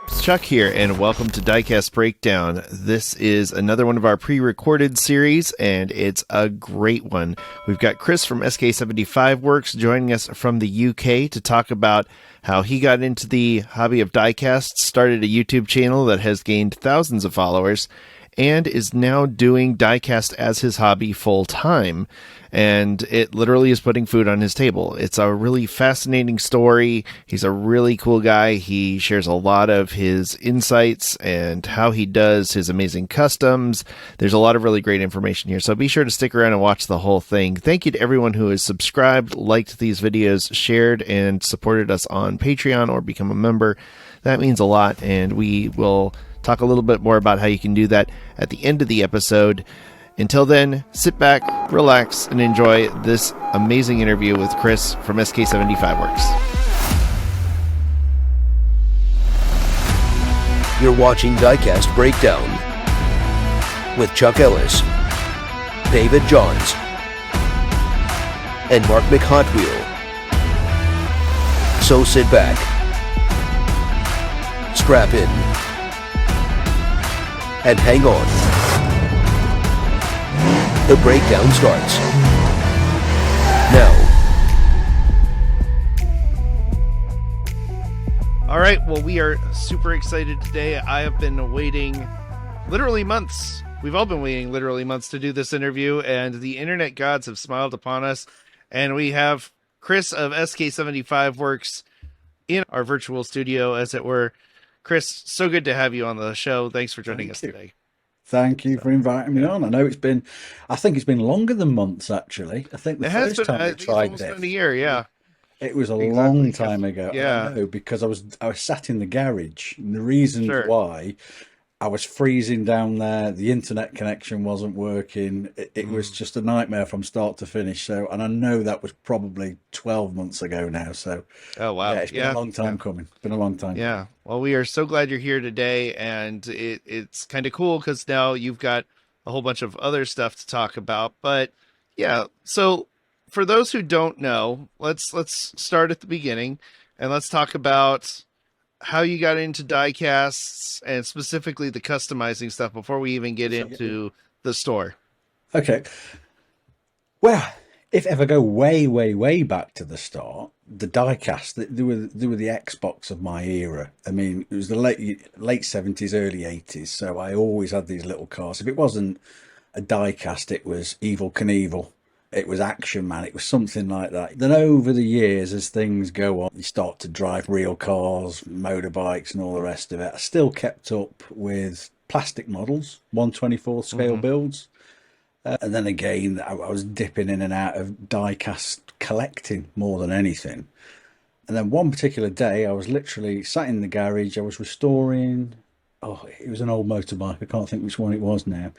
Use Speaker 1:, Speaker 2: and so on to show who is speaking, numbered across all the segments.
Speaker 1: It's Chuck here, and welcome to Diecast Breakdown. This is another one of our pre-recorded series, and it's a great one. We've got Chris from SK75 Works joining us from the UK to talk about how he got into the hobby of diecast, started a YouTube channel that has gained thousands of followers, and is now doing diecast as his hobby full-time. And it literally is putting food on his table. It's a really fascinating story. He's a really cool guy. He shares a lot of his insights and how he does his amazing customs. There's a lot of really great information here, so be sure to stick around and watch the whole thing. Thank you to everyone who has subscribed, liked these videos, shared, and supported us on Patreon or become a member. That means a lot, and we will talk a little bit more about how you can do that at the end of the episode. Until then, sit back, relax, and enjoy this amazing interview with Chris from SK75 Works.
Speaker 2: You're watching Diecast Breakdown with Chuck Ellis, David Johns, and Mark McHotwheel. So sit back, strap in, and hang on. The breakdown starts now.
Speaker 1: All right, well, we are super excited today. I have been waiting literally months. We've all been waiting literally months to do this interview, and the internet gods have smiled upon us. And we have Chris of SK75 Works in our virtual studio, as it were. Chris, so good to have you on the show. Thanks for joining us today.
Speaker 3: Thank you for inviting me on. I know I think it's been longer than months, actually. I think the first time I tried
Speaker 1: it's been a year, yeah.
Speaker 3: It was a long time ago.
Speaker 1: Yeah.
Speaker 3: I know, because I was sat in the garage. And the reason why, I was freezing down there. The internet connection wasn't working. It was just a nightmare from start to finish. So, and I know that was probably 12 months ago now. So,
Speaker 1: oh wow,
Speaker 3: yeah, it's been a long time coming. It's been a long time.
Speaker 1: Yeah. Well, we are so glad you're here today, and it's kind of cool because now you've got a whole bunch of other stuff to talk about. But yeah, so for those who don't know, let's start at the beginning and let's talk about how you got into die casts and specifically the customizing stuff before we even get into the store.
Speaker 3: Okay. Well, if ever go way, way, way back to the start, the diecast, they were the Xbox of my era. I mean, it was the late 70s, early 80s. So I always had these little cars. If it wasn't a diecast, it was Evel Knievel. It was Action Man. It was something like that. Then over the years, as things go on, you start to drive real cars, motorbikes, and all the rest of it. I still kept up with plastic models, 1/24 scale builds. And then again, I was dipping in and out of die-cast collecting more than anything. And then one particular day, I was literally sat in the garage. I was restoring, it was an old motorbike. I can't think which one it was now.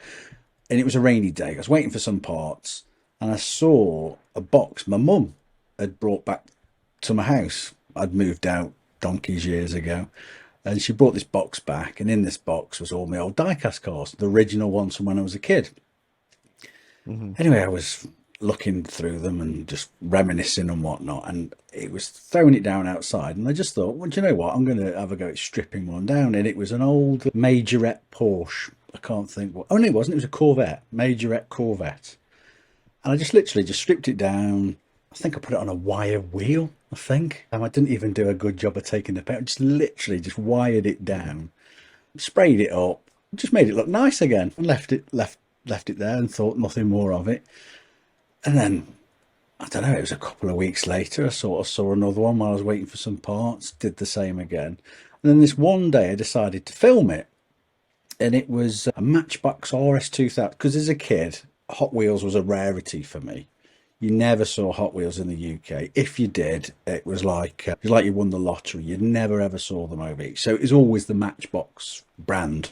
Speaker 3: And it was a rainy day. I was waiting for some parts. And I saw a box my mum had brought back to my house. I'd moved out donkeys years ago. And she brought this box back. And in this box was all my old die-cast cars, the original ones from when I was a kid. Anyway, I was looking through them and just reminiscing and whatnot, and it was throwing it down outside, and I just thought, well, do you know what, I'm going to have a go at stripping one down. And it was an old Majorette Porsche. I can't think what. Oh no, it wasn't. It was a Corvette, Majorette Corvette. And I just literally just stripped it down. I think I put it on a wire wheel, I think. And I didn't even do a good job of taking the paint. Just literally just wired it down, sprayed it up, just made it look nice again, and left it there and thought nothing more of it. And then, I don't know, it was a couple of weeks later, I sort of saw another one while I was waiting for some parts, did the same again. And then this one day I decided to film it. And it was a Matchbox RS2000, because as a kid, Hot Wheels was a rarity for me. You never saw Hot Wheels in the UK. If you did, it was like you won the lottery. You never ever saw them over here. So it was always the Matchbox brand.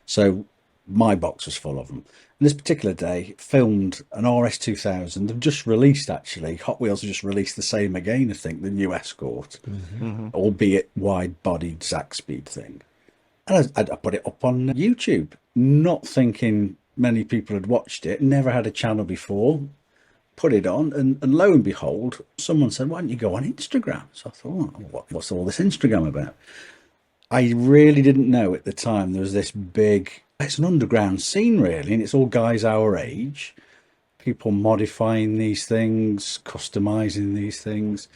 Speaker 3: So my box was full of them. And this particular day, filmed an RS2000. They've just released, actually. Hot Wheels have just released the same again, I think, the new Escort. Albeit wide-bodied Zack Speed thing. And I put it up on YouTube, not thinking many people had watched it, never had a channel before. Put it on, and lo and behold, someone said, why don't you go on Instagram? So I thought, what's all this Instagram about? I really didn't know at the time there was this big. It's an underground scene, really, and it's all guys our age, people modifying these things, customizing these things.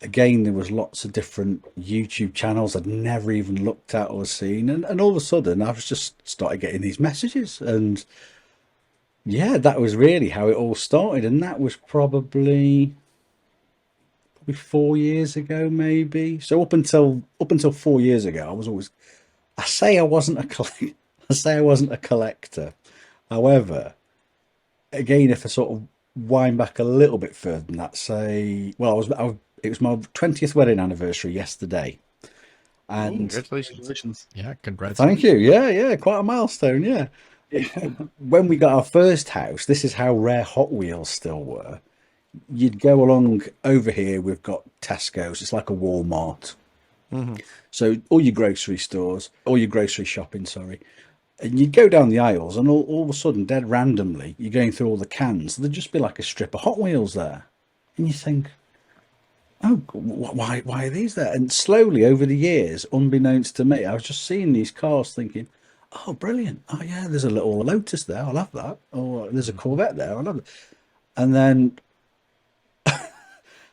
Speaker 3: Again, there was lots of different YouTube channels I'd never even looked at or seen, and all of a sudden, I was just started getting these messages, and yeah, that was really how it all started, and that was probably 4 years ago, maybe. So up until 4 years ago, I was always. I say I wasn't a collect. I say I wasn't a collector. However, again, if I sort of wind back a little bit further than that, say, well, it was my 20th wedding anniversary yesterday, and
Speaker 1: Congratulations.
Speaker 4: Yeah, congrats.
Speaker 3: thank you. Yeah, yeah, quite a milestone. Yeah. When we got our first house, this is how rare Hot Wheels still were. You'd go along over here. We've got Tesco's. It's like a Walmart. So all your grocery stores, all your grocery shopping, sorry, and you'd go down the aisles, and all of a sudden, dead randomly, you're going through all the cans. There'd just be like a strip of Hot Wheels there, and you think, "Oh, why are these there?" And slowly over the years, unbeknownst to me, I was just seeing these cars, thinking, "Oh, brilliant! Oh yeah, there's a little Lotus there. I'll have that. Or there's a Corvette there. I'll have it." And then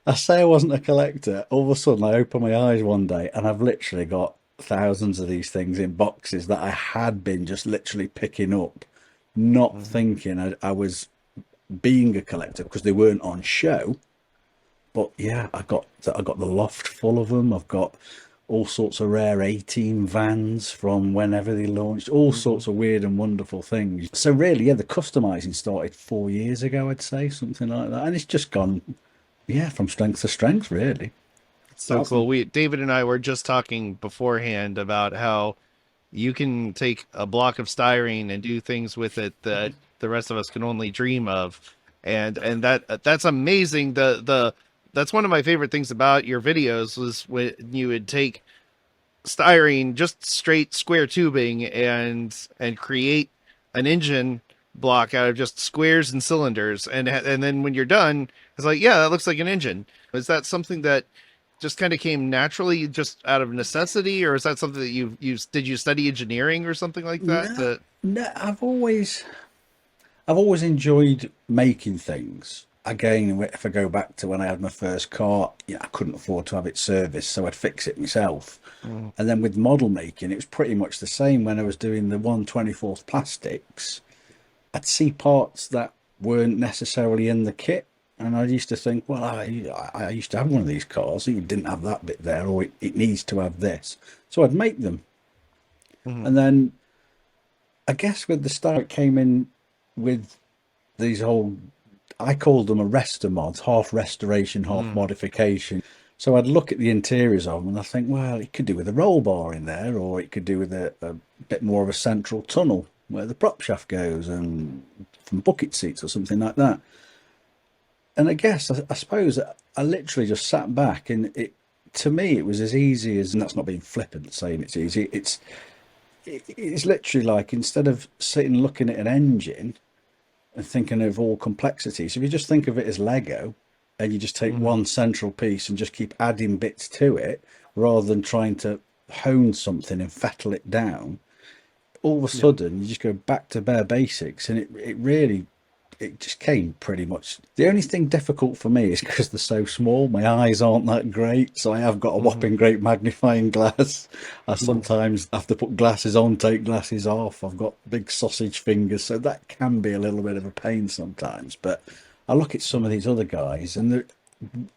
Speaker 3: I say I wasn't a collector. All of a sudden, I open my eyes one day, and I've literally got thousands of these things in boxes that I had been just literally picking up, not thinking I was being a collector because they weren't on show. But yeah, I got the loft full of them. I've got all sorts of rare 18 vans from whenever they launched, all sorts of weird and wonderful things. So really, yeah, the customizing started 4 years ago, I'd say, something like that, and it's just gone, yeah, from strength to strength, really.
Speaker 1: So cool. David and I were just talking beforehand about how you can take a block of styrene and do things with it that the rest of us can only dream of. And that's amazing. That's one of my favorite things about your videos was when you would take styrene, just straight square tubing, and create an engine block out of just squares and cylinders, and then when you're done, it's like, yeah, that looks like an engine. Is that something that just kind of came naturally, just out of necessity, or is that something that you study engineering or something like that?
Speaker 3: No, no, I've always enjoyed making things. Again, if I go back to when I had my first car, I couldn't afford to have it serviced, so I'd fix it myself. And then with model making, it was pretty much the same. When I was doing the 1/24th plastics, I'd see parts that weren't necessarily in the kit, and I used to think, well, I used to have one of these cars. It didn't have that bit there, or it needs to have this. So I'd make them, and then I guess with the start, it came in with these whole. I called them arrestor mods, half restoration, half modification. So I'd look at the interiors of them and I think, well, it could do with a roll bar in there, or it could do with a bit more of a central tunnel where the prop shaft goes, and from bucket seats or something like that. And I guess, I suppose, I literally just sat back, and to me, it was as easy as, and that's not being flippant saying it's easy, it's literally like, instead of sitting looking at an engine and thinking of all complexities, if you just think of it as Lego, and you just take one central piece and just keep adding bits to it, rather than trying to hone something and fettle it down, all of a sudden you just go back to bare basics, and it just came pretty much. The only thing difficult for me is because they're so small, my eyes aren't that great, so I have got a whopping great magnifying glass. I sometimes have to put glasses on, take glasses off. I've got big sausage fingers, so that can be a little bit of a pain sometimes. But I look at some of these other guys, and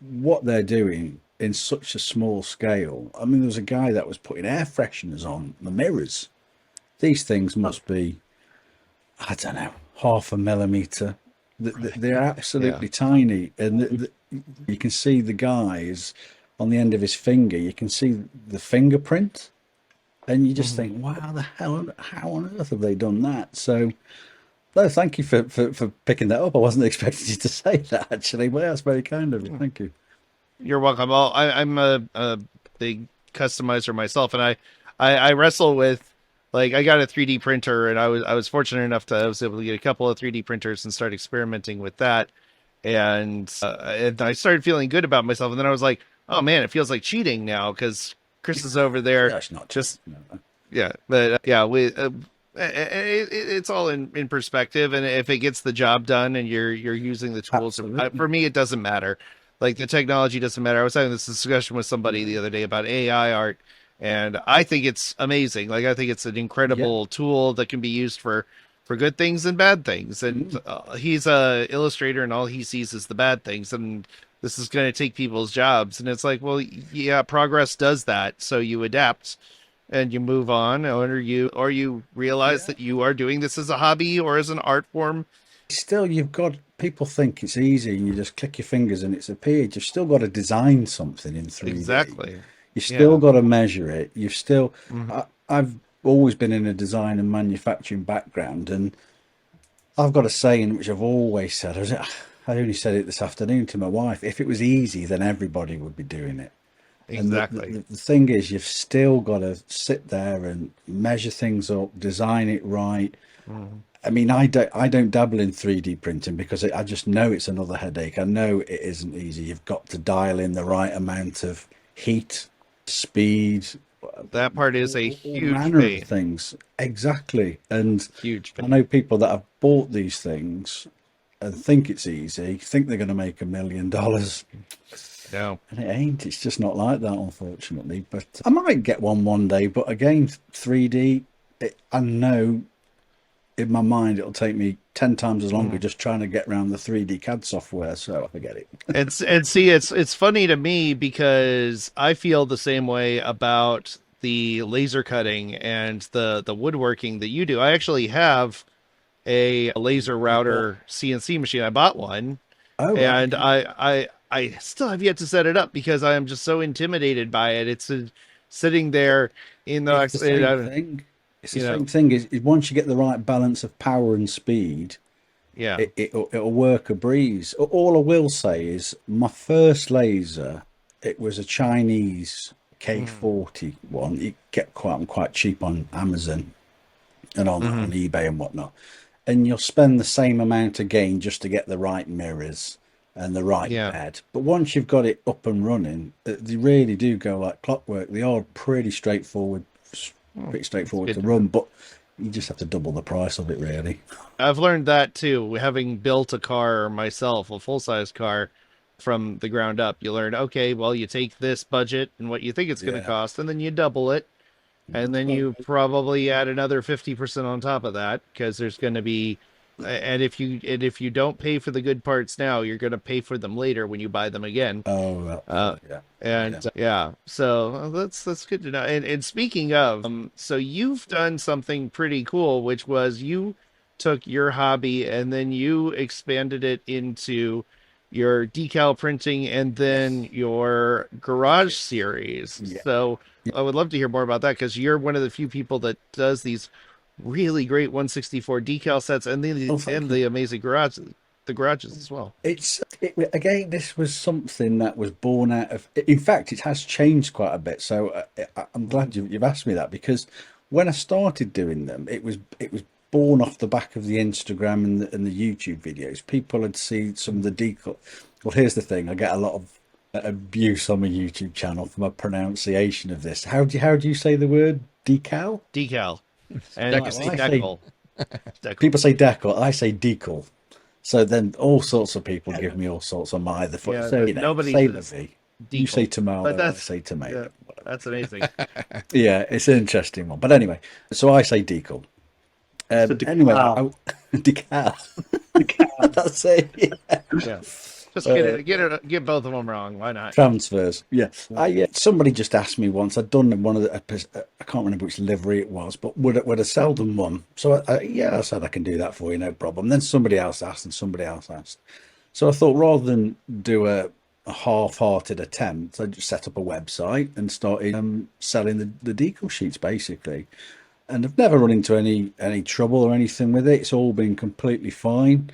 Speaker 3: what they're doing in such a small scale. I mean, there was a guy that was putting air fresheners on the mirrors. These things must be, I don't know, half a millimeter. They're absolutely tiny, and you can see the guys on the end of his finger. You can see the fingerprint, and you just think, "Wow, how on earth have they done that?" So, no, thank you for picking that up. I wasn't expecting you to say that, actually, but that's very kind of you. Thank you.
Speaker 1: You're welcome. Well, I'm a big customizer myself, and I wrestle with, like, I got a 3D printer, and I was fortunate enough to I was able to get a couple of 3D printers and start experimenting with that, and I started feeling good about myself, and then I was like, oh man, it feels like cheating now, because Chris is over there.
Speaker 3: That's not
Speaker 1: Just
Speaker 3: no.
Speaker 1: yeah, but yeah, it's all in perspective, and if it gets the job done, and you're using the tools,
Speaker 3: Absolutely.
Speaker 1: for me, it doesn't matter. Like the technology doesn't matter. I was having this discussion with somebody the other day about AI art, and I think it's amazing. Like I think it's an
Speaker 3: Yeah.
Speaker 1: incredible tool that can be used for good things and bad things. And he's a illustrator, and all he sees is the bad things, and this is going to take people's jobs. And it's like, well, yeah, progress does that, so you adapt and you move on, or you realize that you are doing this as a hobby or as an art form.
Speaker 3: Still, you've got people think it's easy and you just click your fingers and it's appeared. You've still got to design something in 3D.
Speaker 1: Exactly.
Speaker 3: You've still
Speaker 1: Yeah.
Speaker 3: got to measure it. You've still,
Speaker 1: Mhm.
Speaker 3: I've always been in a design and manufacturing background, and I've got a saying which I've always said. I only said it this afternoon to my wife. If it was easy, then everybody would be doing it. And
Speaker 1: Exactly.
Speaker 3: the thing is, you've still got to sit there and measure things up, design it right.
Speaker 1: Mhm.
Speaker 3: I mean, I don't dabble in 3D printing because I just know it's another headache. I know it isn't easy. You've got to dial in the right amount of heat, speed,
Speaker 1: That part is a
Speaker 3: all
Speaker 1: huge
Speaker 3: manner of
Speaker 1: pain.
Speaker 3: things. Exactly. And
Speaker 1: Huge
Speaker 3: I
Speaker 1: pain.
Speaker 3: know people that have bought these things and think it's easy, think they're going to make $1 million.
Speaker 1: No.
Speaker 3: And it ain't. It's just not like that, unfortunately. But I might get one day. But again, 3D, I know in my mind it'll take me 10 times as longer just trying to get around the 3D CAD software. So I forget it.
Speaker 1: And see, it's funny to me because I feel the same way about the laser cutting and the woodworking that you do. I actually have a laser
Speaker 3: You bought?
Speaker 1: router CNC machine. I bought one,
Speaker 3: Oh, right.
Speaker 1: and
Speaker 3: Okay.
Speaker 1: I still have yet to set it up because I am just so intimidated by it. It's sitting there in
Speaker 3: It's the same
Speaker 1: the
Speaker 3: thing. It's the
Speaker 1: you know
Speaker 3: same thing. Is once you get the right balance of power and speed,
Speaker 1: yeah.
Speaker 3: it'll work a breeze. All I will say is my first laser, it was a Chinese K40 one. You get quite cheap on Amazon and on
Speaker 1: Hmm.
Speaker 3: eBay and whatnot. And you'll spend the same amount again just to get the right mirrors and the right
Speaker 1: Yeah.
Speaker 3: bed. But once you've got it up and running, they really do go like clockwork. They are
Speaker 1: Oh,
Speaker 3: pretty
Speaker 1: that's
Speaker 3: straightforward
Speaker 1: good
Speaker 3: to
Speaker 1: to know.
Speaker 3: run, but you just have to double the price of it, really.
Speaker 1: I've learned that too, having built a car myself, a full-size car from the ground up. You learn, okay, well, you take this budget and what you think it's going to
Speaker 3: Yeah,
Speaker 1: cost, and then you double it, and
Speaker 3: that's
Speaker 1: then
Speaker 3: right.
Speaker 1: you probably add another 50% on top of that because there's going to be, and if you don't pay for the good parts now, you're going to pay for them later when you buy them again.
Speaker 3: Oh,
Speaker 1: Uh,
Speaker 3: yeah,
Speaker 1: and
Speaker 3: yeah.
Speaker 1: yeah, so that's good to know. And speaking of, so you've done something pretty cool, which was you took your hobby and then you expanded it into your decal printing and then
Speaker 2: Yes.
Speaker 1: your garage
Speaker 3: Decals.
Speaker 1: series.
Speaker 3: Yeah.
Speaker 1: So I would love to hear more about that because you're one of the few people that does these really great 164 decal sets
Speaker 3: Oh, thank
Speaker 1: and
Speaker 3: you.
Speaker 1: the amazing garages as well.
Speaker 3: Again, this was something that was born out of. In fact, it has changed quite a bit. So I'm glad you've asked me that, because when I started doing them, it was born off the back of the Instagram and the YouTube videos. People had seen some of the decal. Well, here's the thing: I get a lot of abuse on my YouTube channel for my pronunciation of this. How do you say the word decal?
Speaker 1: Decal. And you
Speaker 3: Right. Well,
Speaker 1: say
Speaker 3: I say
Speaker 1: decal. Decal.
Speaker 3: people say decal. I say decal. So then all sorts of people give me all sorts of my other foot.
Speaker 1: Yeah,
Speaker 3: So,
Speaker 1: nobody
Speaker 3: say the
Speaker 1: says
Speaker 3: V. You say
Speaker 1: decal, but
Speaker 3: tomato, I say tomato.
Speaker 1: yeah, that's amazing.
Speaker 3: Yeah, it's an interesting one. But anyway, so I say decal. Anyway, decal. That's it. Yeah.
Speaker 1: Yeah, just
Speaker 3: Uh,
Speaker 1: get both of them wrong. Why not?
Speaker 3: Transfers. Yeah. Somebody just asked me once. I'd done one of the. I can't remember which livery it was, but would I sell them one? So yeah, I said I can do that for you, no problem. Then somebody else asked, and somebody else asked. So I thought, rather than do a half-hearted attempt, I just set up a website and started selling the decal sheets, basically. And I've never run into any trouble or anything with it. It's all been completely fine.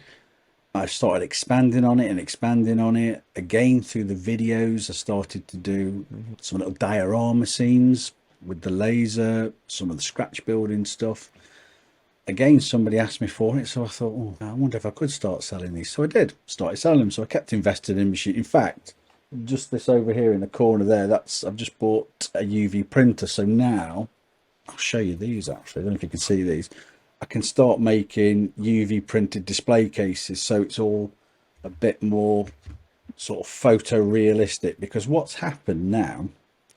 Speaker 3: I started expanding on it and expanding on it again through the videos. I started to do some little diorama scenes with the laser, some of the scratch building stuff. Again, somebody asked me for it, so I thought, oh, I wonder if I could start selling these. So I did, started selling them. So I kept invested in machine. In fact, just this over here in the corner there, I've just bought a UV printer. So now I'll show you these actually. I don't know if you can see these. I can start making UV printed display cases, so it's all a bit more sort of photorealistic, because what's happened now,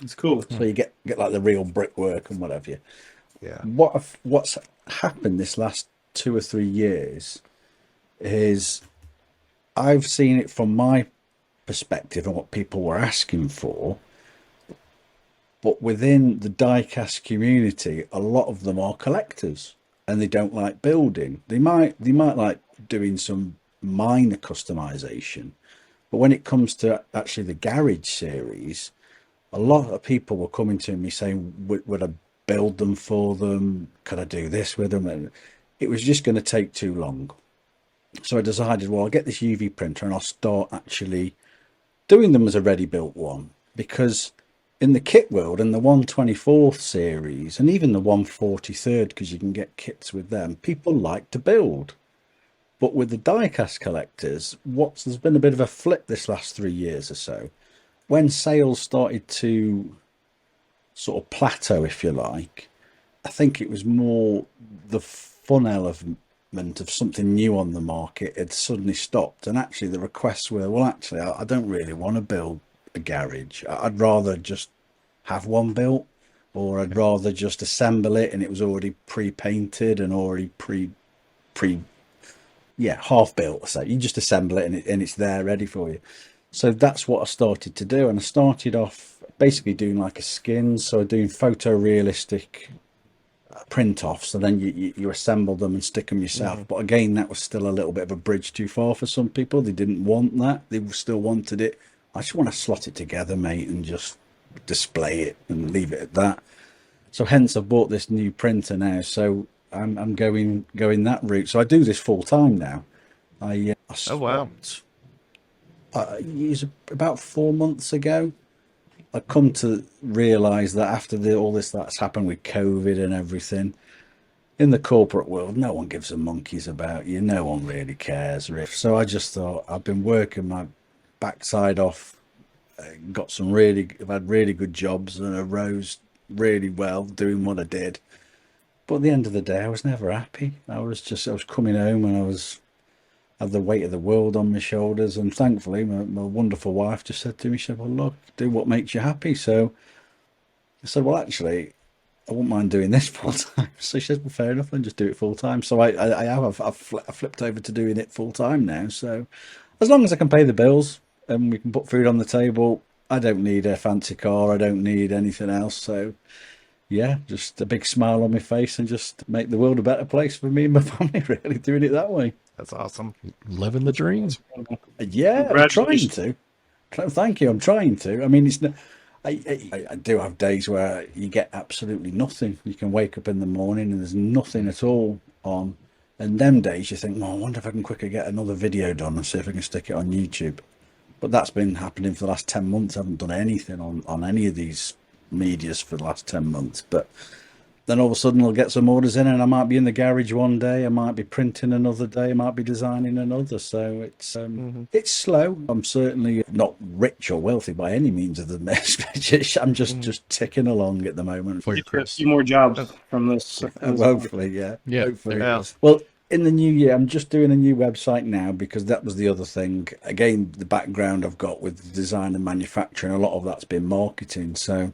Speaker 4: It's cool.
Speaker 3: so you get like the real brickwork and whatever.
Speaker 1: Yeah.
Speaker 3: What's happened this last 2 or 3 years is I've seen it from my perspective and what people were asking for, but within the diecast community, a lot of them are collectors and they don't like building. They might like doing some minor customization, but when it comes to actually the garage series, a lot of people were coming to me saying, would I build them for them? Could I do this with them? And it was just going to take too long. So I decided, well, I'll get this UV printer and I'll start actually doing them as a ready built one, because in the kit world, in the 124th series and even the 143rd, because you can get kits with them, people like to build. But with the diecast collectors, there's been a bit of a flip this last 3 years or so. When sales started to sort of plateau, if you like, I think it was more the fun element of something new on the market had suddenly stopped, and actually the requests were, well, actually I don't really want to build a garage. I'd rather just have one built, or I'd rather just assemble it and it was already pre-painted and already half built. So you just assemble it and it's there ready for you. So that's what I started to do, and I started off basically doing like a skin, so doing photorealistic print offs, and then you assemble them and stick them yourself. But again, that was still a little bit of a bridge too far for some people. They didn't want that. They still wanted it. I just want to slot it together, mate, and just display it and leave it at that. So hence I bought this new printer now. So I'm going that route. So I do this full time now. I
Speaker 1: Oh, wow.
Speaker 3: it was about 4 months ago. I come to realise that after all this that's happened with COVID and everything, in the corporate world, no one gives a monkey's about you. No one really cares. So I just thought, I've been working my backside off, I've had really good jobs, and I rose really well doing what I did. But at the end of the day, I was never happy. I was coming home and I had the weight of the world on my shoulders, and thankfully my wonderful wife just said to me, she said, well, look, do what makes you happy. So I said, well, actually, I wouldn't mind doing this full time. So she said, well, fair enough, then just do it full time. So I've flipped over to doing it full time now. So as long as I can pay the bills and we can put food on the table, I don't need a fancy car, I don't need anything else. So yeah, just a big smile on my face and just make the world a better place for me and my family, really, doing it that way.
Speaker 1: That's awesome.
Speaker 5: Living the dream.
Speaker 3: Yeah, I'm trying to. Thank you. I'm trying to. I mean, it's not. I do have days where you get absolutely nothing. You can wake up in the morning and there's nothing at all on. And them days you think, well, I wonder if I can quickly get another video done and see if I can stick it on YouTube. But that's been happening for the last 10 months. I haven't done anything on any of these medias for the last 10 months. But then all of a sudden I'll get some orders in and I might be in the garage one day, I might be printing another day, I might be designing another. So it's slow. I'm certainly not rich or wealthy by any means of the message. I'm just ticking along at the moment.
Speaker 5: For you,
Speaker 4: A
Speaker 5: Chris.
Speaker 4: few more jobs from this.
Speaker 3: Hopefully, yeah.
Speaker 5: Yeah,
Speaker 3: Hopefully.
Speaker 1: Yeah.
Speaker 3: Well, in the new year, I'm just doing a new website now, because that was the other thing. Again, the background I've got with design and manufacturing, a lot of that's been marketing. So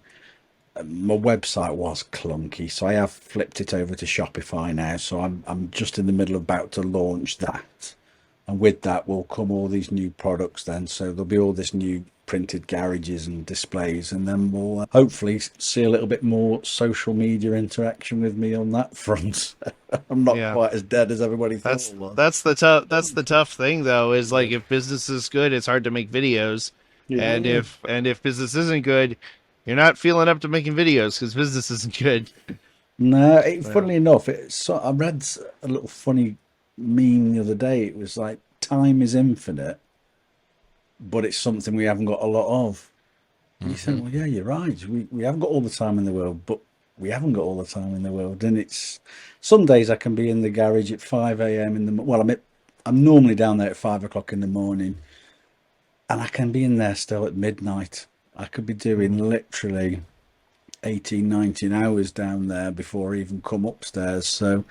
Speaker 3: my website was clunky, so I have flipped it over to Shopify now. So I'm just in the middle of about to launch that, and with that will come all these new products then. So there'll be all this new printed garages and displays, and then we'll hopefully see a little bit more social media interaction with me on that front. I'm not quite as dead as everybody thought.
Speaker 1: That's the tough thing, though, is like, if business is good, it's hard to make videos.
Speaker 4: Yeah.
Speaker 1: And if business isn't good, you're not feeling up to making videos because business isn't good.
Speaker 3: No, funnily enough, I read a little funny meme the other day. It was like, time is infinite, but it's something we haven't got a lot of. And you think, well, yeah, you're right. We haven't got all the time in the world, but we haven't got all the time in the world. And it's some days I can be in the garage at 5 a.m. in the well, I'm normally down there at 5 o'clock in the morning, and I can be in there still at midnight. I could be doing literally 18, 19 hours down there before I even come upstairs. So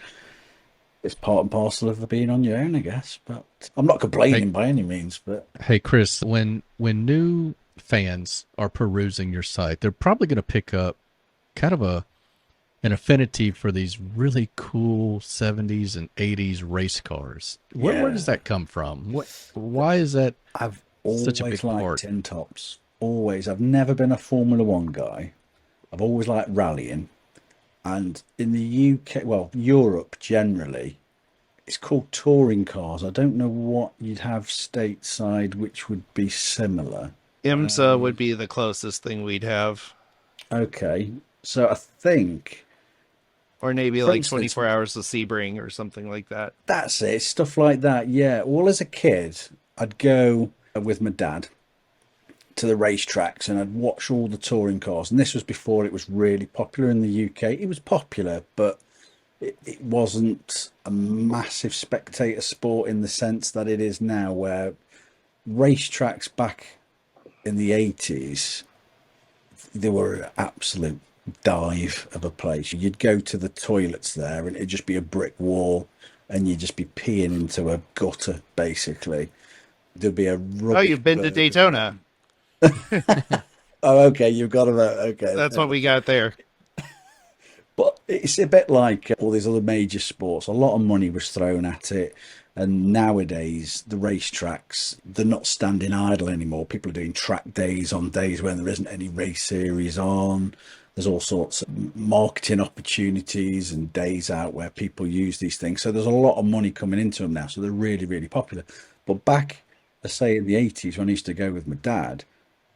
Speaker 3: it's part and parcel of being on your own, I guess. But I'm not complaining by any means. But
Speaker 5: Hey, Chris, when new fans are perusing your site, they're probably going to pick up kind of an affinity for these really cool 70s and 80s race cars. Where does that come from? Why is that
Speaker 3: I've
Speaker 5: such a
Speaker 3: always
Speaker 5: big
Speaker 3: liked
Speaker 5: part?
Speaker 3: tin tops. Always. I've never been a Formula One guy. I've always liked rallying. And in the UK, well, Europe generally, it's called touring cars. I don't know what you'd have stateside which would be similar.
Speaker 1: IMSA would be the closest thing we'd have.
Speaker 3: Okay. So I think,
Speaker 1: Or maybe
Speaker 3: for
Speaker 1: like
Speaker 3: instance,
Speaker 1: 24 hours of Sebring or something like that.
Speaker 3: that's it. Stuff like that. Yeah. Well, as a kid, I'd go with my dad to the racetracks and I'd watch all the touring cars. And this was before it was really popular in the UK. It was popular, but it wasn't a massive spectator sport in the sense that it is now, where racetracks back in the 80s, they were an absolute dive of a place. You'd go to the toilets there and it'd just be a brick wall and you'd just be peeing into a gutter, basically. There'd be a
Speaker 1: Oh,
Speaker 3: rubbish
Speaker 1: you've been to
Speaker 3: burger.
Speaker 1: Daytona.
Speaker 3: Oh, okay, you've got about okay.
Speaker 1: That's what we got there.
Speaker 3: But it's a bit like all these other major sports. A lot of money was thrown at it, and nowadays the racetracks, they're not standing idle anymore. People are doing track days on days when there isn't any race series on. There's all sorts of marketing opportunities and days out where people use these things. So there's a lot of money coming into them now. So they're really, really popular. But back, let's say in the 80s, when I used to go with my dad,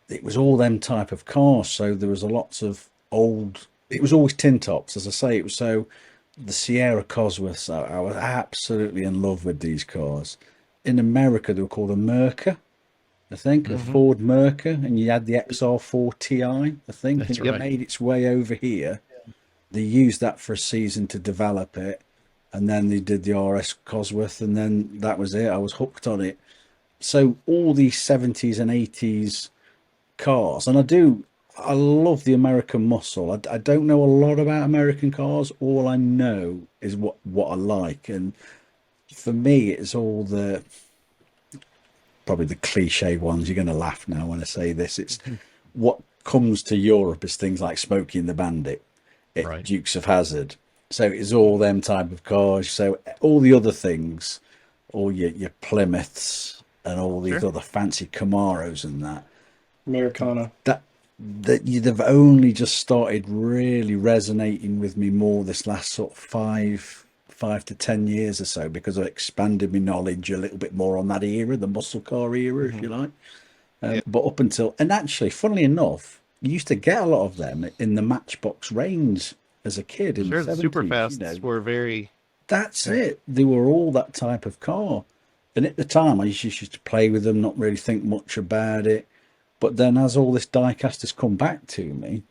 Speaker 3: it was all them type of cars. So there was a lots of old, it was always tin tops, as I say. It was so the Sierra Cosworths, I was absolutely in love with these cars. In America, they were called a Merca, I think, a Ford Merca, and you had the XR4 Ti, I think,
Speaker 5: That's
Speaker 3: and it
Speaker 5: right.
Speaker 3: made its way over here. They used that for a season to develop it, and then they did the RS Cosworth, and then that was it. I was hooked on it. So all these 70s and 80s cars, and I love the American muscle. I don't know a lot about American cars. All I know is what I like, and for me, it's all the probably the cliche ones. You're going to laugh now when I say this. It's what comes to Europe is things like Smokey and the Bandit,
Speaker 5: Right.
Speaker 3: Dukes of Hazzard. So it's all them type of cars. So all the other things, all your Plymouths and all these other fancy Camaros and that,
Speaker 4: Americana.
Speaker 3: that they've only just started really resonating with me more this last sort of five to 10 years or so, because I expanded my knowledge a little bit more on that era, the muscle car era, if you like. But up until, and actually, funnily enough, you used to get a lot of them in the Matchbox range as a kid in
Speaker 1: Sure,
Speaker 3: the
Speaker 1: the
Speaker 3: 70s.
Speaker 1: Superfasts were very...
Speaker 3: That's it. They were all that type of car. And at the time, I used to play with them, not really think much about it. But then as all this diecast has come back to me,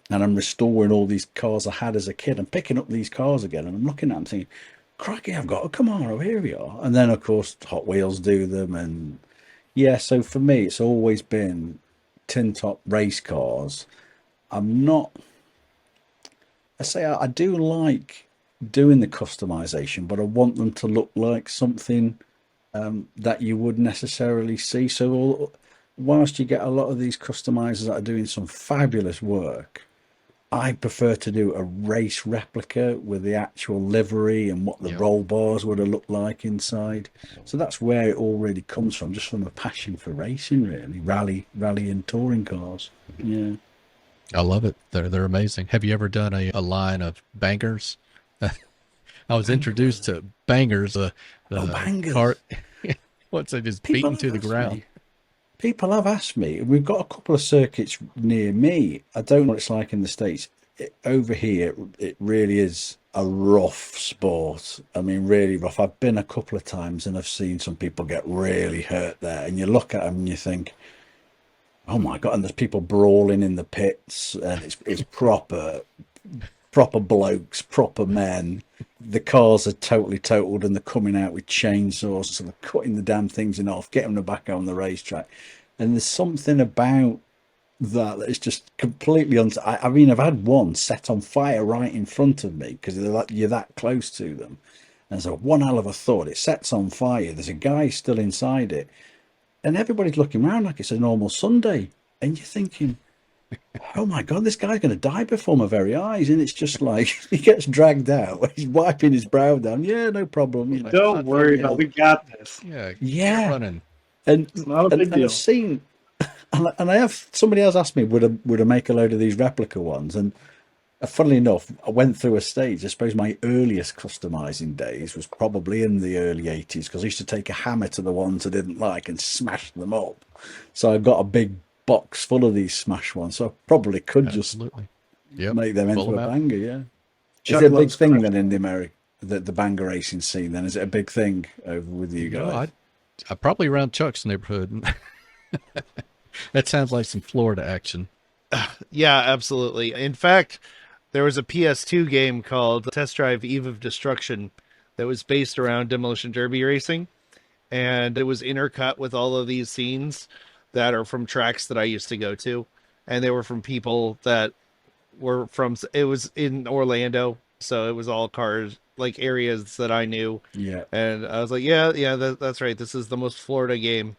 Speaker 3: and I'm restoring all these cars I had as a kid, I'm picking up these cars again, and I'm looking at them thinking, crikey, I've got a Camaro, here we are. And then, of course, Hot Wheels do them. And yeah, so for me, it's always been tin top race cars. I'm not, I say I do like doing the customization, but I want them to look like something that you would necessarily see. So whilst you get a lot of these customizers that are doing some fabulous work, I prefer to do a race replica with the actual livery and what the roll bars would have looked like inside. So that's where it all really comes from, just from a passion for racing, really. Rally and touring cars. Yeah.
Speaker 5: I love it. They're amazing. Have you ever done a line of bangers? I was introduced to bangers. The
Speaker 3: Bangers.
Speaker 5: car, once they just beaten to the ground.
Speaker 3: People have asked me. We've got a couple of circuits near me. I don't know what it's like in the States. Over here, it really is a rough sport. I mean, really rough. I've been a couple of times and I've seen some people get really hurt there. And you look at them and you think, oh my God, and there's people brawling in the pits. And it's proper blokes, proper men, the cars are totally totaled and they're coming out with chainsaws, so they're cutting the damn things in half, getting them back on the racetrack. And there's something about that is just completely I mean, I've had one set on fire right in front of me because you're that close to them. And so one hell of a thought. It sets on fire. There's a guy still inside it. And everybody's looking around like it's a normal Sunday. And you're thinking, oh my God, this guy's going to die before my very eyes. And it's just like, he gets dragged out. He's wiping his brow down. Yeah, no problem. You know,
Speaker 4: Don't worry about it. We got this.
Speaker 5: Yeah. Running.
Speaker 3: And,
Speaker 4: It's not a big deal.
Speaker 3: I've seen, and I have, somebody else asked me, would I make a load of these replica ones? And funnily enough, I went through a stage. I suppose my earliest customizing days was probably in the early 80s, because I used to take a hammer to the ones I didn't like and smash them up. So I've got a big box full of these smash ones. So I probably could
Speaker 5: Absolutely.
Speaker 3: just make them into a banger. Yeah.
Speaker 4: Chuck
Speaker 3: Is it a big
Speaker 4: loves
Speaker 3: thing
Speaker 4: crash.
Speaker 3: then in the banger racing scene? Then is it a big thing over with you guys?
Speaker 5: I probably around Chuck's neighborhood. That sounds like some Florida action.
Speaker 1: Yeah, absolutely. In fact, there was a PS2 game called Test Drive Eve of Destruction that was based around Demolition Derby racing. And it was intercut with all of these scenes that are from tracks that I used to go to. And they were from people that were from, it was in Orlando. So it was all cars, like areas that I knew.
Speaker 3: Yeah.
Speaker 1: And I was like, yeah, that's right. This is the most Florida game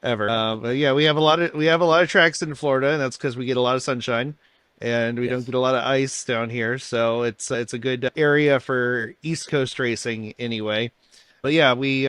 Speaker 1: ever. But yeah, we have a lot of tracks in Florida, and that's because we get a lot of sunshine, and we don't get a lot of ice down here. So it's a good area for East Coast racing anyway. But yeah, we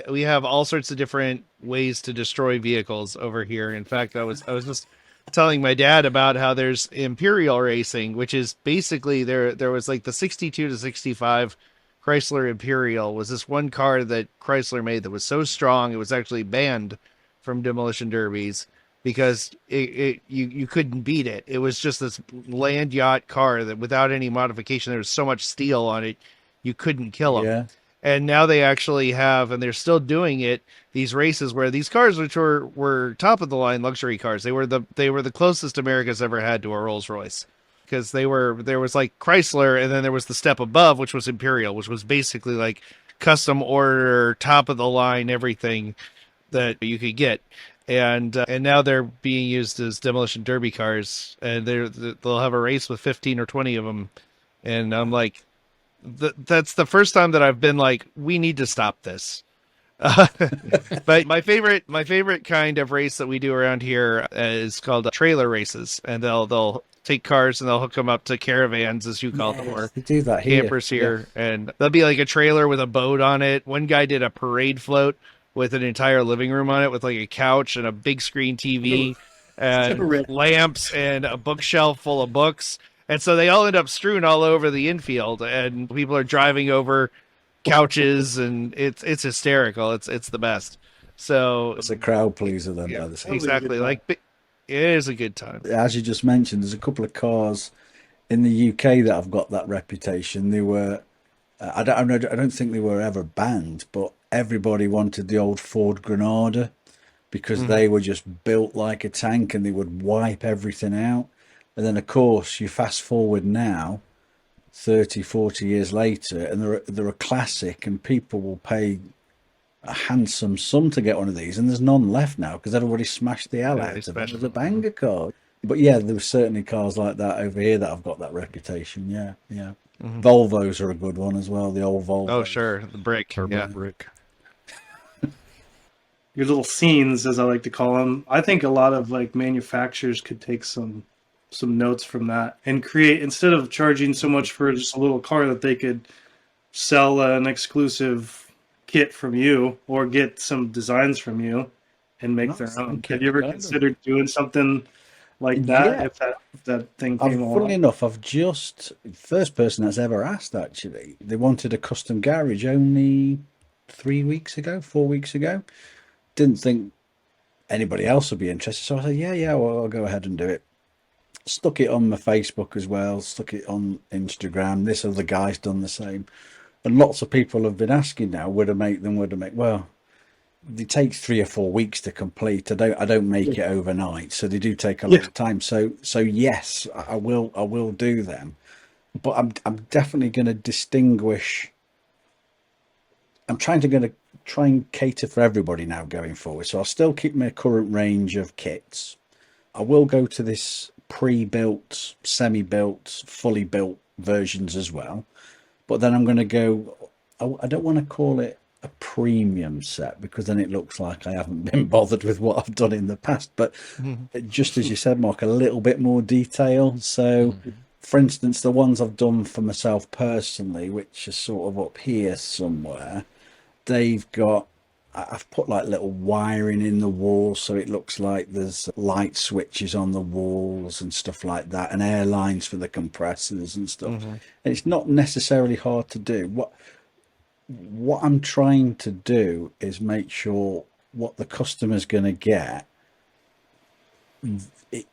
Speaker 1: have all sorts of different ways to destroy vehicles over here. In fact, I was just telling my dad about how there's Imperial racing, which is basically there was like the 62 to 65 Chrysler Imperial was this one car that Chrysler made that was so strong it was actually banned from demolition derbies because you couldn't beat it. It was just this land yacht car that without any modification, there was so much steel on it, you couldn't kill them.
Speaker 3: Yeah.
Speaker 1: And now they actually have, and they're still doing it, these races where these cars, which were top of the line luxury cars, they were the closest America's ever had to a Rolls Royce, because there was like Chrysler, and then there was the step above, which was Imperial, which was basically like custom order, top of the line, everything that you could get. And now they're being used as demolition derby cars, and they'll have a race with 15 or 20 of them. And I'm like, that's the first time that I've been like, we need to stop this. But my favorite kind of race that we do around here is called trailer races, and they'll take cars and they'll hook them up to caravans, as you call them, or
Speaker 3: They do that here.
Speaker 1: campers here, and there'll be like a trailer with a boat on it. One guy did a parade float with an entire living room on it, with like a couch and a big screen TV and lamps and a bookshelf full of books. And so they all end up strewn all over the infield, and people are driving over couches, and it's hysterical. It's the best. So
Speaker 3: It's a crowd pleaser then.
Speaker 1: yeah,
Speaker 3: By the same.
Speaker 1: exactly. Like, it is a good time.
Speaker 3: As you just mentioned, there's a couple of cars in the UK that have got that reputation. They were, I don't think they were ever banned, but everybody wanted the old Ford Granada because they were just built like a tank and they would wipe everything out. And then, of course, you fast forward now, 30, 40 years later, and they're a classic, and people will pay a handsome sum to get one of these, and there's none left now because everybody smashed the hell
Speaker 1: Yeah,
Speaker 3: out
Speaker 1: they
Speaker 3: of it
Speaker 1: smashed
Speaker 3: as a banger car. But yeah, there were certainly cars like that over here that have got that reputation. Yeah, yeah. Volvos are a good one as well. The old Volvo.
Speaker 1: Oh, sure, the brick.
Speaker 5: Turbo
Speaker 1: Yeah.
Speaker 5: brick.
Speaker 4: Your little scenes, as I like to call them. I think a lot of like manufacturers could take some notes from that and create, instead of charging so much for just a little car, that they could sell an exclusive kit from you or get some designs from you and make their own. Have you ever considered doing something like that?
Speaker 3: Yeah.
Speaker 4: If that thing
Speaker 3: I've,
Speaker 4: came along?
Speaker 3: funnily enough, I've just first person that's ever asked. Actually, they wanted a custom garage only 4 weeks ago. Didn't think anybody else would be interested, so I said, yeah, well, I'll go ahead and do it. Stuck it on my Facebook as well, stuck it on Instagram. This other guy's done the same. And lots of people have been asking now, would I make them? Well, it takes 3 or 4 weeks to complete. I don't make it overnight, so they do take a lot of time. So yes, I will do them. but I'm definitely going to distinguish. I'm going to try and cater for everybody now going forward. So I'll still keep my current range of kits. I will go to this pre-built, semi-built, fully built versions as well. But then I'm going to go. I don't want to call it a premium set because then it looks like I haven't been bothered with what I've done in the past. But just as you said, Mark, a little bit more detail. So, for instance, the ones I've done for myself personally, which are sort of up here somewhere, they've got. I've put like little wiring in the wall so it looks like there's light switches on the walls and stuff like that, and air lines for the compressors and stuff. And it's not necessarily hard to do. What I'm trying to do is make sure what the customer's going to get,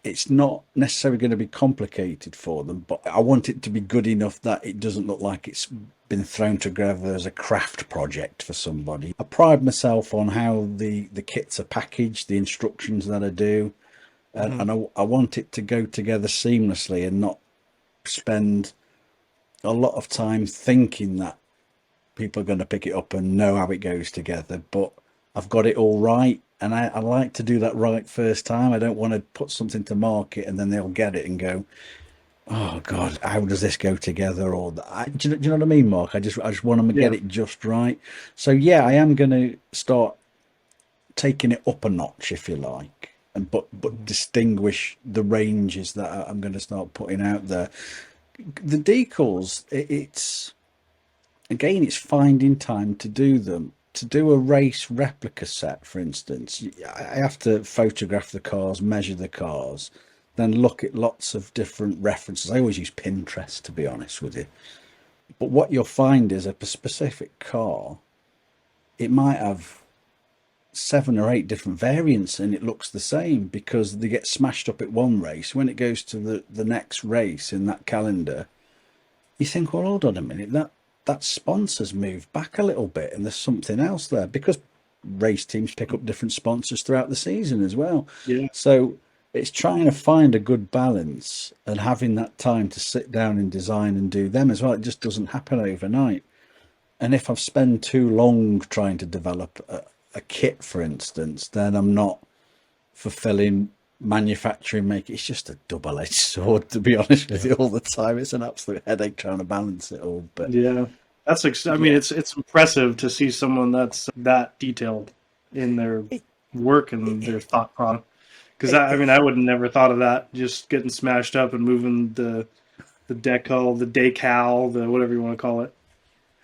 Speaker 3: it's not necessarily going to be complicated for them, but I want it to be good enough that it doesn't look like it's been thrown together as a craft project for somebody. I pride myself on how the kits are packaged, the instructions that I do, and I want it to go together seamlessly and not spend a lot of time thinking that people are going to pick it up and know how it goes together, but I've got it all right. And I like to do that right first time. I don't want to put something to market and then they'll get it and go, oh God, how does this go together? Or do you know what I mean, Mark? I just want them to get it just right. So yeah, I am going to start taking it up a notch, if you like, and but distinguish the ranges that I'm going to start putting out there. The decals, it's again, it's finding time to do them. To do a race replica set, for instance, I have to photograph the cars, measure the cars, then look at lots of different references. I always use Pinterest, to be honest with you. But what you'll find is a specific car, it might have 7 or 8 different variants and it looks the same because they get smashed up at one race. When it goes to the next race in that calendar, you think, well, hold on a minute, that sponsor's moved back a little bit and there's something else there, because race teams pick up different sponsors throughout the season as well.
Speaker 4: Yeah.
Speaker 3: So it's trying to find a good balance and having that time to sit down and design and do them as well. It just doesn't happen overnight. And if I've spent too long trying to develop a kit, for instance, then I'm not fulfilling manufacturing. It's just a double-edged sword, to be honest with you, all the time. It's an absolute headache trying to balance it all. But
Speaker 4: yeah, I mean, it's impressive to see someone that's that detailed in their work and their thought process. Because I mean, I would have never thought of that. Just getting smashed up and moving the decal, the decal, the whatever you want to call it,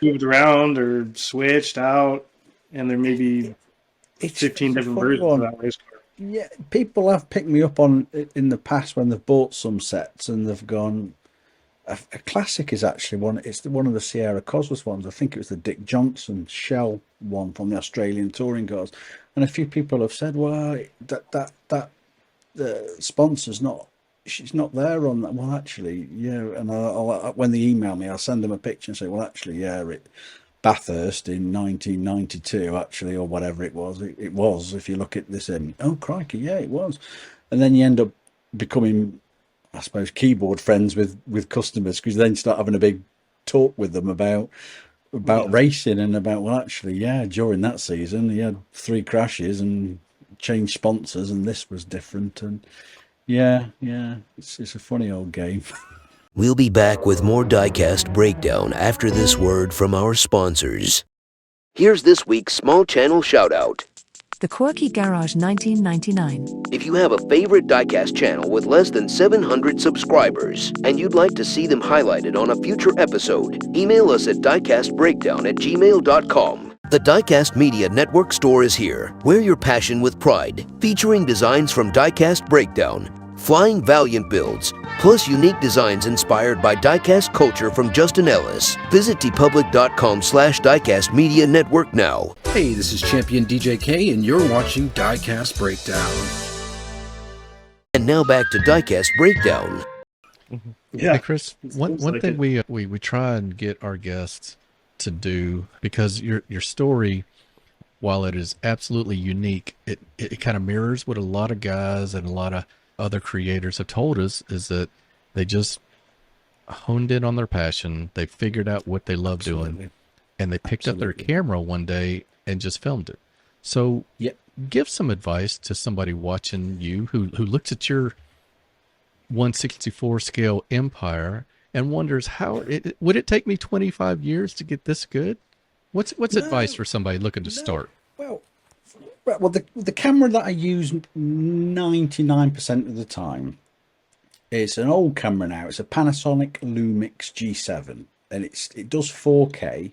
Speaker 4: moved around or switched out, and there may be 15 different versions of that race car.
Speaker 3: Yeah, people have picked me up on in the past when they've bought some sets and they've gone. A classic is actually one. It's one of the Sierra Cosworth ones. I think it was the Dick Johnson Shell one from the Australian touring cars, and a few people have said, "Well, that the sponsor's not. She's not there on that." Well, actually, yeah. And I'll when they email me, I'll send them a picture and say, "Well, actually, yeah, Bathurst in 1992, actually, or whatever it was. It was. If you look at this, oh crikey, yeah, it was." And then you end up becoming, I suppose, keyboard friends with customers, because then you start having a big talk with them about racing and about, well, actually, yeah, during that season he had 3 crashes and changed sponsors, and this was different, and yeah, it's a funny old game.
Speaker 2: We'll be back with more Diecast Breakdown after this word from our sponsors. Here's this week's small channel shoutout.
Speaker 6: The Quirky Garage 1999.
Speaker 2: If you have a favorite Diecast channel with less than 700 subscribers and you'd like to see them highlighted on a future episode, email us at diecastbreakdown@gmail.com. The Diecast Media Network store is here. Wear your passion with pride, featuring designs from Diecast Breakdown, Flying Valiant builds, plus unique designs inspired by diecast culture from Justin Ellis. Visit tpublic.com/Diecast Media Network now.
Speaker 7: Hey, this is Champion DJK, and you're watching Diecast Breakdown.
Speaker 2: And now back to Diecast Breakdown.
Speaker 4: Yeah,
Speaker 5: hey Chris, one thing we try and get our guests to do, because your story, while it is absolutely unique, it kind of mirrors what a lot of guys and a lot of other creators have told us, is that they just honed in on their passion. They figured out what they love doing,
Speaker 3: Absolutely.
Speaker 5: and they picked up their
Speaker 3: Absolutely.
Speaker 5: camera one day and just filmed it. So
Speaker 3: Yeah.
Speaker 5: give some advice to somebody watching you who looks at your 1/64 scale empire and wonders would it take me 25 years to get this good? What's advice for somebody looking to start?
Speaker 3: Well, the camera that I use 99% of the time is an old camera now. It's a Panasonic Lumix G7, and it does 4K.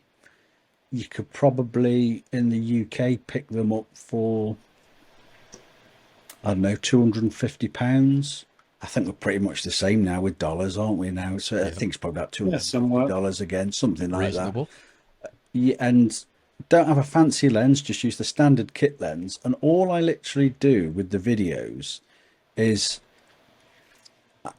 Speaker 3: You could probably in the UK pick them up for, I don't know, £250. I think we're pretty much the same now with dollars, aren't we now? So I think it's probably about $250 again, something like
Speaker 5: Reasonable.
Speaker 3: that. Yeah, and don't have a fancy lens, just use the standard kit lens. And all I literally do with the videos is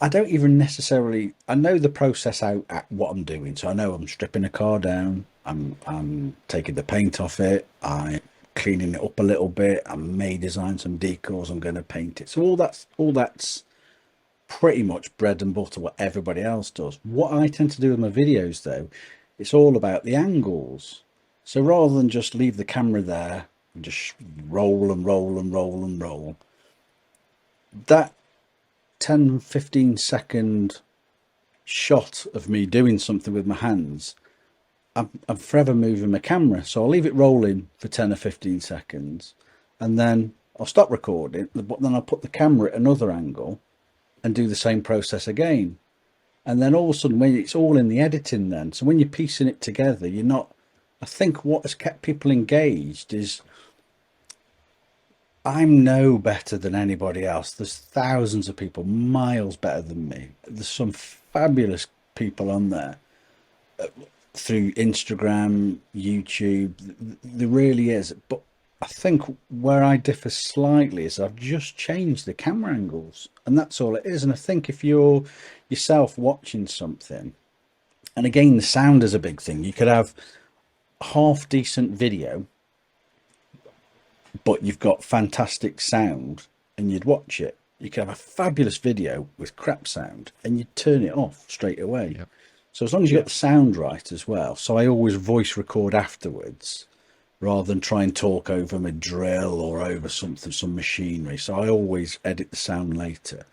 Speaker 3: I don't even necessarily, I know the process out at what I'm doing. So I know I'm stripping a car down, I'm taking the paint off it, I'm cleaning it up a little bit, I may design some decals, I'm going to paint it. So all that's pretty much bread and butter, what everybody else does. What I tend to do with my videos though, it's all about the angles. So rather than just leave the camera there and just roll and roll and roll and roll, that 10-15 second shot of me doing something with my hands, I'm forever moving my camera. So I'll leave it rolling for 10 or 15 seconds and then I'll stop recording, but then I'll put the camera at another angle and do the same process again. And then all of a sudden, when it's all in the editing then, so when you're piecing it together, you're not, I think what has kept people engaged is I'm no better than anybody else. There's thousands of people miles better than me. There's some fabulous people on there through Instagram, YouTube. There really is. But I think where I differ slightly is I've just changed the camera angles, and that's all it is. And I think if you're yourself watching something, and again, the sound is a big thing. You could have half decent video, but you've got fantastic sound, and you'd watch it. You could have a fabulous video with crap sound, and you'd turn it off straight away.
Speaker 5: Yep.
Speaker 3: So as long as you got the sound right as well. So I always voice record afterwards, rather than try and talk over my drill or over something, some machinery. So I always edit the sound later.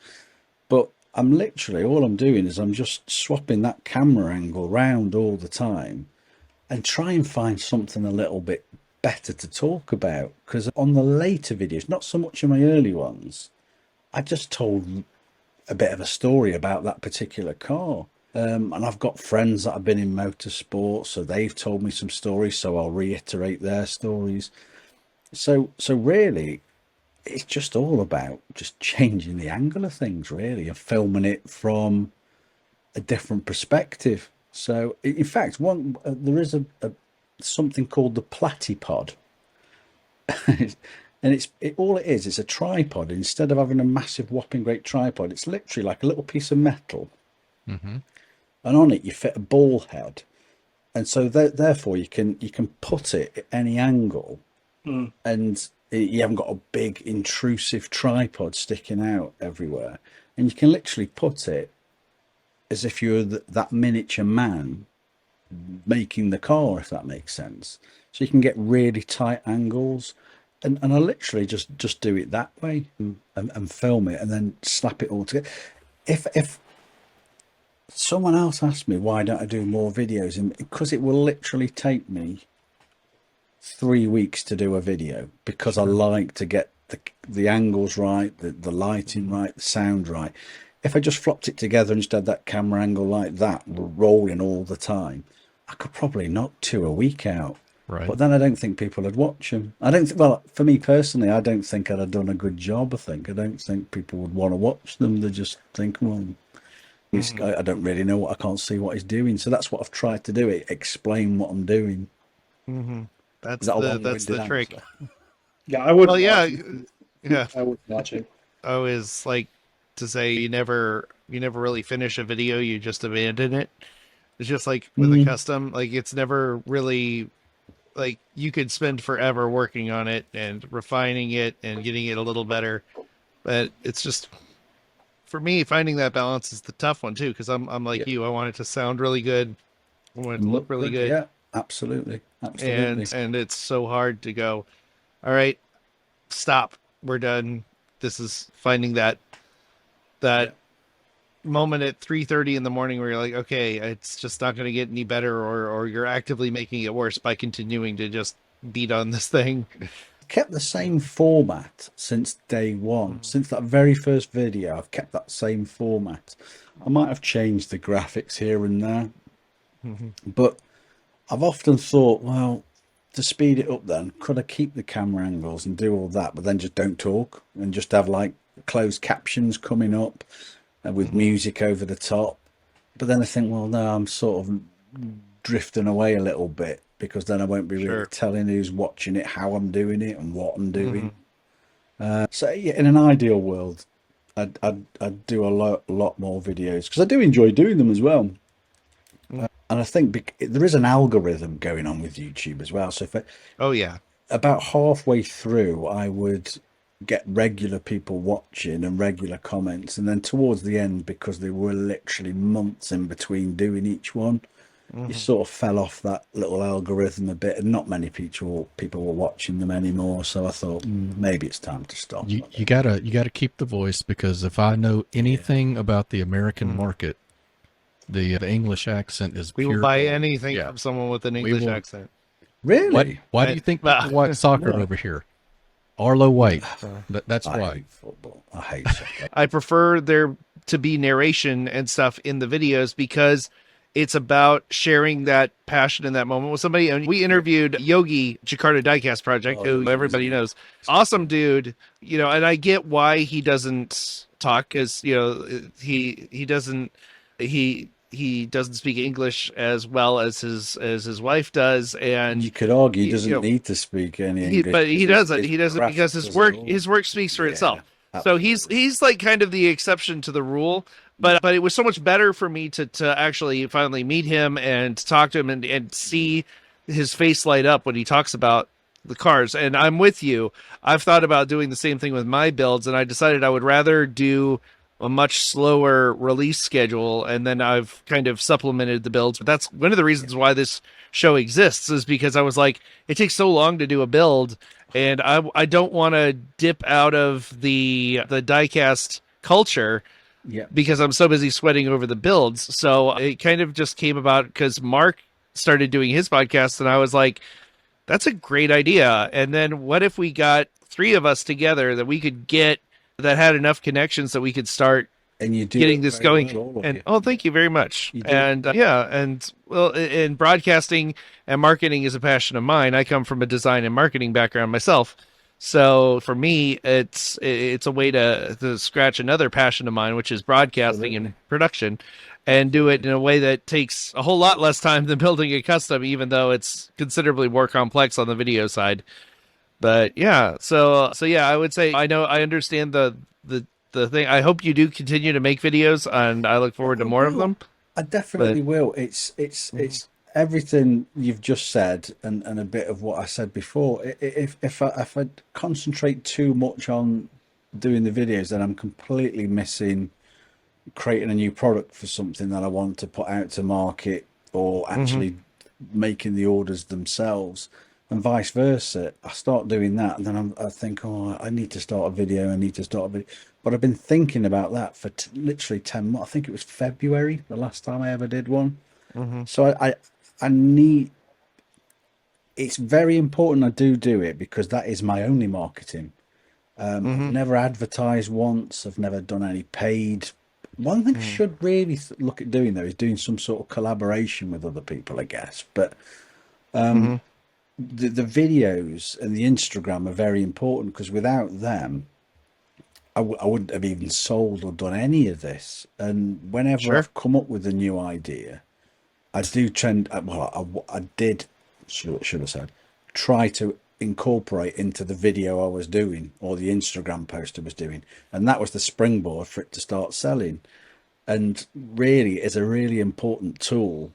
Speaker 3: But I'm literally, all I'm doing is I'm just swapping that camera angle round all the time and try and find something a little bit better to talk about. Because on the later videos, not so much in my early ones, I just told a bit of a story about that particular car. And I've got friends that have been in motorsport, so they've told me some stories, so I'll reiterate their stories. So really, it's just all about just changing the angle of things, really, and filming it from a different perspective. So, in fact, there is a something called the platypod, and all it is. It's a tripod. Instead of having a massive whopping great tripod, it's literally like a little piece of metal.
Speaker 5: Mm-hmm.
Speaker 3: And on it you fit a ball head, and so therefore you can put it at any angle, and you haven't got a big intrusive tripod sticking out everywhere, and you can literally put it as if you're that miniature man making the car, if that makes sense. So you can get really tight angles, and I literally just do it that way and film it and then slap it all together. If someone else asked me why don't I do more videos, and because it will literally take me 3 weeks to do a video, because I like to get the angles right, the lighting right, the sound right. If I just flopped it together and just had that camera angle like that rolling all the time, I could probably knock 2 a week out.
Speaker 5: Right.
Speaker 3: But then I don't think people would watch them. Well, for me personally, I don't think I'd have done a good job. I don't think people would want to watch them. They just think, well, I don't really know I can't see what he's doing. So that's what I've tried to do, explain what I'm doing.
Speaker 1: Mm-hmm. That's
Speaker 3: That's
Speaker 1: the trick.
Speaker 4: Yeah, I would.
Speaker 1: Well, yeah, yeah.
Speaker 4: I would watch it.
Speaker 1: I always like to say you never really finish a video, you just abandon it. It's just like with a custom, like it's never really, like you could spend forever working on it and refining it and getting it a little better, but it's just for me, finding that balance is the tough one too, because I'm like you. I want it to sound really good. I want it to look really good.
Speaker 3: Yeah, absolutely. Absolutely.
Speaker 1: And it's so hard to go, all right, stop. We're done. This is finding that moment at 3:30 in the morning where you're like, okay, it's just not going to get any better, or you're actively making it worse by continuing to just beat on this thing.
Speaker 3: Kept the same format since day one. Since that very first video, I've kept that same format. I might have changed the graphics here and there, but I've often thought, well, to speed it up then, could I keep the camera angles and do all that, but then just don't talk and just have like closed captions coming up with music over the top? But then I think, well, no, I'm sort of drifting away a little bit, because then I won't be really telling who's watching it, how I'm doing it and what I'm doing. So yeah, in an ideal world, I'd do a lot more videos, because I do enjoy doing them as well. And I think there is an algorithm going on with YouTube as well. So if about halfway through, I would get regular people watching and regular comments, and then towards the end, because there were literally months in between doing each one, you sort of fell off that little algorithm a bit, and not many people were watching them anymore. So I thought maybe it's time to stop.
Speaker 5: You gotta keep the voice, because if I know anything about the American market, the English accent is
Speaker 1: we will buy anything from someone with an English accent.
Speaker 3: Really?
Speaker 5: Why do you think people watch soccer over here? Arlo White. That's why.
Speaker 3: I hate football. I hate soccer.
Speaker 1: I prefer there to be narration and stuff in the videos, because it's about sharing that passion in that moment with somebody. And we interviewed Yogi, Jakarta Diecast Project, who everybody knows. Awesome dude, and I get why he doesn't talk, because, he doesn't speak English as well as his wife does, and
Speaker 3: you could argue he doesn't need to speak any English,
Speaker 1: but he doesn't. He doesn't, because his work speaks for itself. Absolutely. So he's like kind of the exception to the rule. But it was so much better for me to actually finally meet him and talk to him and see his face light up when he talks about the cars. And I'm with you. I've thought about doing the same thing with my builds, and I decided I would rather do a much slower release schedule, and then I've kind of supplemented the builds. But that's one of the reasons why this show exists, is because I was like, it takes so long to do a build, and I don't want to dip out of the diecast culture, because I'm so busy sweating over the builds. So it kind of just came about because Mark started doing his podcast, and I was like, that's a great idea. And then what if we got 3 of us together that we could get, that had enough connections that we could start getting this going. And thank you very much. And and broadcasting and marketing is a passion of mine. I come from a design and marketing background myself. So for me, it's a way to scratch another passion of mine, which is broadcasting and production, and do it in a way that takes a whole lot less time than building a custom, even though it's considerably more complex on the video side. But yeah, so I would say I understand the thing. I hope you do continue to make videos, and I look forward to more of them.
Speaker 3: I definitely will. It's everything you've just said, and a bit of what I said before. If I concentrate too much on doing the videos, then I'm completely missing creating a new product for something that I want to put out to market, or actually making the orders themselves, and vice versa. I start doing that, and then I think, I need to start a video. But I've been thinking about that for literally 10 months. I think it was February the last time I ever did one. So I need. It's very important I do it, because that is my only marketing. I've never advertised once. I've never done any paid. One thing I should really look at doing, though, is doing some sort of collaboration with other people, I guess. But the videos and the Instagram are very important, because without them, I wouldn't have even sold or done any of this. And whenever I've come up with a new idea, I do tend. I did, should have said, try to incorporate into the video I was doing, or the Instagram post I was doing, and that was the springboard for it to start selling. And really, it's a really important tool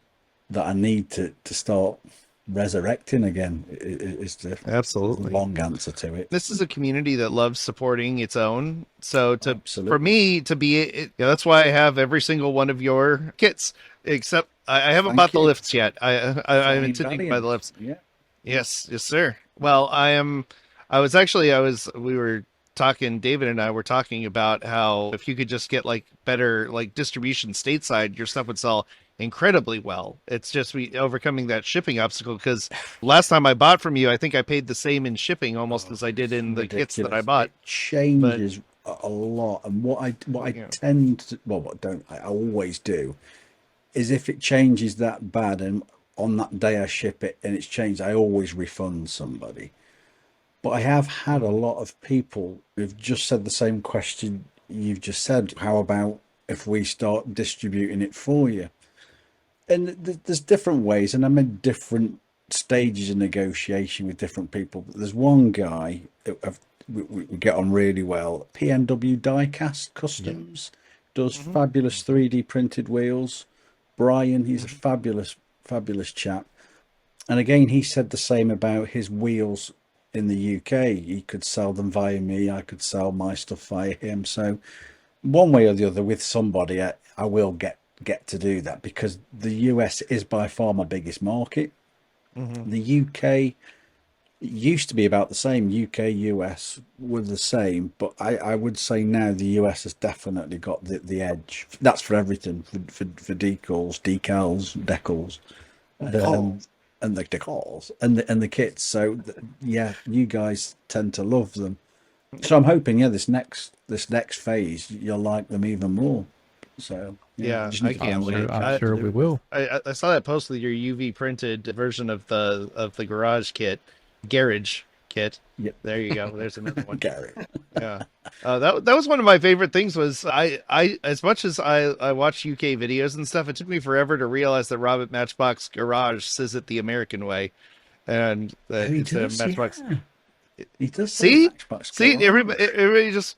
Speaker 3: that I need to start resurrecting again. Is the
Speaker 1: Absolutely.
Speaker 3: long answer to it.
Speaker 1: This is a community that loves supporting its own. So for
Speaker 3: Absolutely.
Speaker 1: me to be that's why I have every single one of your kits, except I haven't
Speaker 3: Thank
Speaker 1: bought the
Speaker 3: you.
Speaker 1: lifts yet. I'm
Speaker 3: Flying
Speaker 1: intending to buy the
Speaker 3: Valiant.
Speaker 1: lifts.
Speaker 3: Yeah.
Speaker 1: Yes, yes, sir. Well, we were talking, David and I were talking about how if you could just get like better like distribution stateside, your stuff would sell incredibly well. It's just we overcoming that shipping obstacle, because last time I bought from you, I think I paid the same in shipping almost as I did in the kits that I bought.
Speaker 3: It changes a lot, and what I
Speaker 1: Yeah.
Speaker 3: tend to, well, what don't I always do is if it changes that bad and on that day I ship it and it's changed, I always refund somebody. But I have had a lot of people who've just said the same question you've just said. How about if we start distributing it for you? And there's different ways, and I'm in different stages of negotiation with different people. But there's one guy that we get on really well. PNW Diecast Customs does fabulous 3D printed wheels. Brian, he's a fabulous chap. And again, he said the same about his wheels in the UK. He could sell them via me. I could sell my stuff via him. So one way or the other, with somebody, I will get to do that, because the US is by far my biggest market. The UK used to be about the same. UK, US were the same, but I would say now the US has definitely got the edge. That's for everything, for decals, decals, and the decals and the kits. So yeah, you guys tend to love them. So I'm hoping, this next phase you'll like them even more. So
Speaker 1: Yeah,
Speaker 3: just need
Speaker 1: I
Speaker 3: to
Speaker 1: can't
Speaker 3: find
Speaker 1: wait.
Speaker 3: out.
Speaker 5: I'm sure we will.
Speaker 1: I saw that post with your UV printed version of the garage kit.
Speaker 3: Yep.
Speaker 1: There you go. There's another one.
Speaker 3: Gary.
Speaker 1: Yeah. That was one of my favorite things. Was I as much as I watch UK videos and stuff, it took me forever to realize that Rob at Matchbox Garage says it the American way, and that
Speaker 3: He
Speaker 1: it's a
Speaker 3: does,
Speaker 1: Matchbox.
Speaker 3: yeah. He does say
Speaker 1: See,
Speaker 3: Matchbox
Speaker 1: see,
Speaker 3: Garage.
Speaker 1: everybody just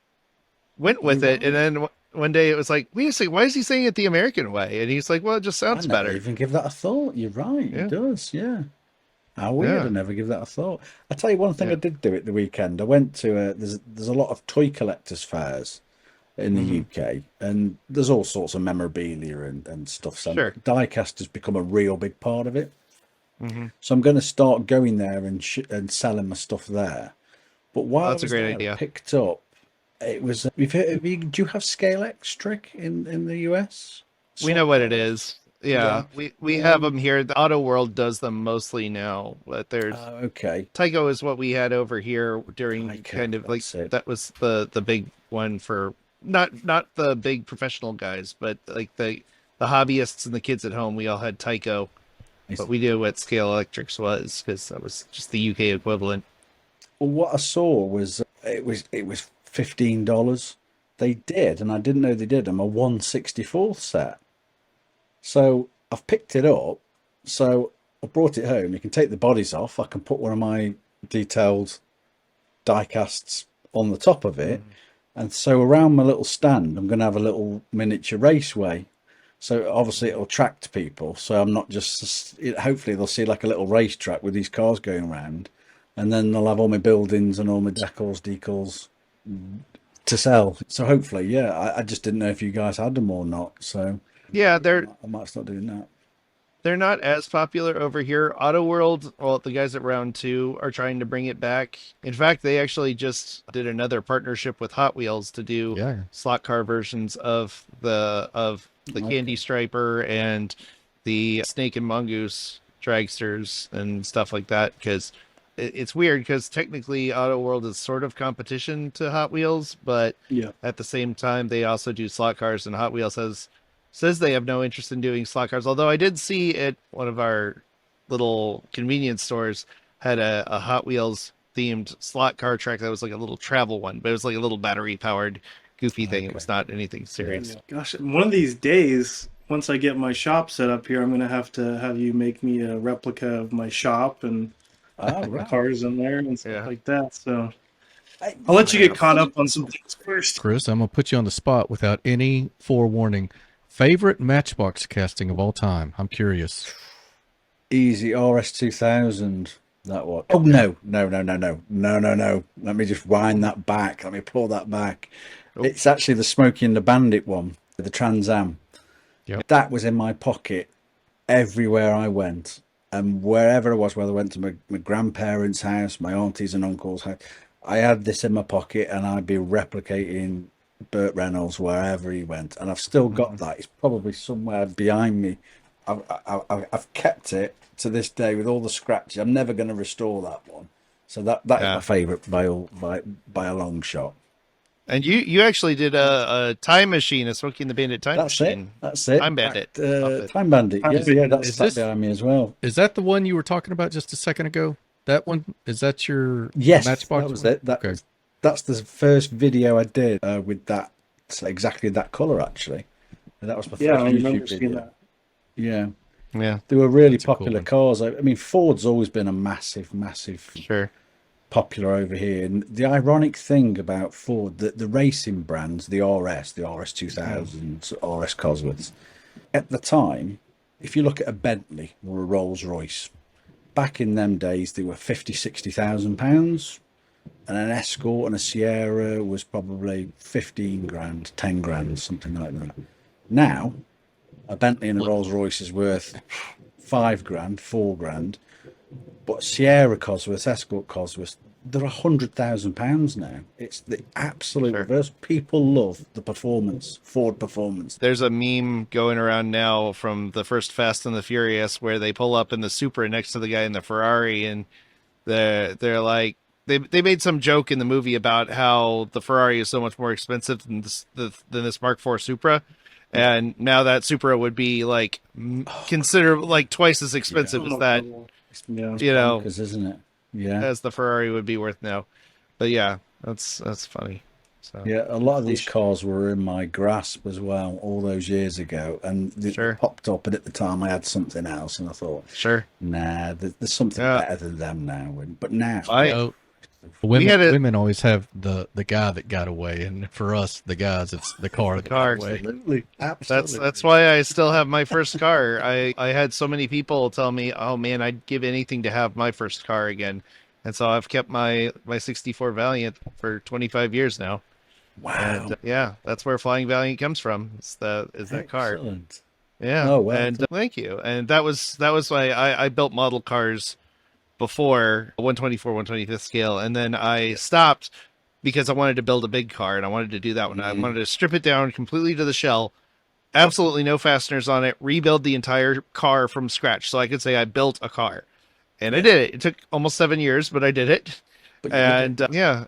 Speaker 1: went with it, and then one day it was like, wait a second, why is he saying it the American way? And he's like, well, it just
Speaker 3: I
Speaker 1: sounds
Speaker 3: never
Speaker 1: better.
Speaker 3: even give that a thought. You're right.
Speaker 1: Yeah.
Speaker 3: It does. Yeah. How weird.
Speaker 1: Yeah.
Speaker 3: I never give that a thought. I tell you one thing
Speaker 1: Yeah.
Speaker 3: I did do at the weekend. I went to there's a lot of toy collectors fairs in the UK, and there's all sorts of memorabilia and stuff. So
Speaker 1: Sure.
Speaker 3: diecast has become a real big part of it. So I'm going to start going there and selling my stuff there. But while
Speaker 1: That's
Speaker 3: I
Speaker 1: a
Speaker 3: was
Speaker 1: great
Speaker 3: there, I
Speaker 1: idea.
Speaker 3: picked up. It was. Do you have Scale X trick in the US?
Speaker 1: We know what it is. Yeah,
Speaker 3: Yeah.
Speaker 1: we have them here. The Auto World does them mostly now, but there's
Speaker 3: Okay.
Speaker 1: Tyco is what we had over here during
Speaker 3: Tyco,
Speaker 1: kind of like
Speaker 3: that's it.
Speaker 1: that was the big one for not the big professional guys, but like the hobbyists and the kids at home. We all had Tyco, but we knew what Scale Electrics was because that was just the UK equivalent.
Speaker 3: Well, what I saw was it was $15. They did, and I didn't know they did them, a 1/64 set. So I've picked it up. So I brought it home. You can take the bodies off. I can put one of my detailed die casts on the top of it. And so around my little stand, I'm going to have a little miniature raceway. So obviously it'll attract people. So I'm not just, hopefully they'll see like a little racetrack with these cars going around. And then they'll have all my buildings and all my decals to sell. So hopefully, yeah, I just didn't know if you guys had them or not. So
Speaker 1: Yeah,
Speaker 3: I might start doing that.
Speaker 1: they're not as popular over here. Auto World, well, the guys at Round 2 are trying to bring it back. In fact, they actually just did another partnership with Hot Wheels to do slot car versions of the Candy Striper and the Snake and Mongoose dragsters and stuff like that, because it's weird because technically Auto World is sort of competition to Hot Wheels, but at the same time they also do slot cars, and Hot Wheels says they have no interest in doing slot cars. Although I did see at one of our little convenience stores had a Hot Wheels themed slot car track that was like a little travel one, but it was like a little battery powered goofy thing. It was not anything serious.
Speaker 4: Gosh, one of these days, once I get my shop set up here, I'm going to have you make me a replica of my shop and cars in there and stuff like that. So I'll let you get caught up on some things first.
Speaker 5: Chris, I'm going to put you on the spot without any forewarning. Favorite Matchbox casting of all time? I'm curious.
Speaker 3: Easy RS 2000. That one. Oh no, no, no, no, no, no, no, no. Let me just wind that back. Let me pull that back.
Speaker 1: Oh.
Speaker 3: It's actually the Smokey and the Bandit one, the Trans Am.
Speaker 5: Yep.
Speaker 3: That was in my pocket everywhere I went. And wherever I was, whether I went to my grandparents' house, my aunties and uncles' house, I had this in my pocket and I'd be replicating Burt Reynolds wherever he went. And I've still got that. It's probably somewhere behind me. I've kept it to this day with all the scratches. I'm never going to restore that one. So that is
Speaker 1: Yeah.
Speaker 3: my favourite by a long shot.
Speaker 1: And you actually did a time machine, a Smokey and the Bandit time
Speaker 3: That's
Speaker 1: machine.
Speaker 3: it. That's it.
Speaker 1: Time Bandit.
Speaker 3: Time Bandit. Yeah, yeah, that's
Speaker 5: Is
Speaker 3: that
Speaker 5: this-
Speaker 3: behind me as well.
Speaker 5: Is that the one you were talking about just a second ago? That one? Is that your
Speaker 3: Yes,
Speaker 5: Matchbox?
Speaker 3: that was
Speaker 5: one?
Speaker 3: it.
Speaker 5: Okay.
Speaker 3: That's the first video I did with that exactly that color actually. And that was my first
Speaker 4: Yeah, I
Speaker 3: YouTube
Speaker 4: remember seeing
Speaker 3: video.
Speaker 4: that.
Speaker 3: Yeah,
Speaker 1: Yeah,
Speaker 3: they were really
Speaker 5: That's a cool
Speaker 3: popular
Speaker 5: one.
Speaker 3: cars. I mean, Ford's always been a massive
Speaker 1: sure.
Speaker 3: popular over here. And the ironic thing about Ford, the racing brands, the RS 2000s, RS Cosworths, at the time, if you look at a Bentley or a Rolls Royce, back in them days, they were 50, 60,000 pounds. And an Escort and a Sierra was probably 15 grand, 10 grand, something like that. Now, a Bentley and a Rolls Royce is worth 5 grand, 4 grand. But Sierra Cosworth, Escort Cosworth, they're £100,000 now. It's the absolute
Speaker 1: Sure.
Speaker 3: reverse. People love the performance, Ford performance.
Speaker 1: There's a meme going around now from the first Fast and the Furious where they pull up in the Supra next to the guy in the Ferrari, and they're like they made some joke in the movie about how the Ferrari is so much more expensive than this Mark IV Supra, and now that Supra would be like consider like twice as expensive as that,
Speaker 4: Yeah.
Speaker 1: you know,
Speaker 3: Because isn't it? Yeah.
Speaker 1: as the Ferrari would be worth now. But yeah, that's funny. So
Speaker 3: Yeah, a lot of these cars were in my grasp as well all those years ago, and they
Speaker 1: Sure.
Speaker 3: popped up. And at the time, I had something else, and I thought,
Speaker 1: sure.
Speaker 3: nah, there's something
Speaker 1: Yeah.
Speaker 3: better than them now. But now,
Speaker 5: Women,
Speaker 1: had a-
Speaker 5: women always have the guy that got away, and for us, the guys, it's the car that
Speaker 1: car.
Speaker 5: got away.
Speaker 3: absolutely, absolutely.
Speaker 1: That's why I still have my first car. I had so many people tell me, "Oh man, I'd give anything to have my first car again." And so I've kept my 64 Valiant for 25 years now.
Speaker 3: Wow.
Speaker 1: And yeah, that's where Flying Valiant comes from. Is that car?
Speaker 3: Excellent.
Speaker 1: Yeah.
Speaker 3: Oh, well
Speaker 1: And thank you. And that was why I built model cars before 124, 125th scale, and then I stopped because I wanted to build a big car, and I wanted to do that one. I wanted to strip it down completely to the shell, absolutely no fasteners on it, rebuild the entire car from scratch, so I could say I built a car. And I did it. It took almost 7 years, but I did it. And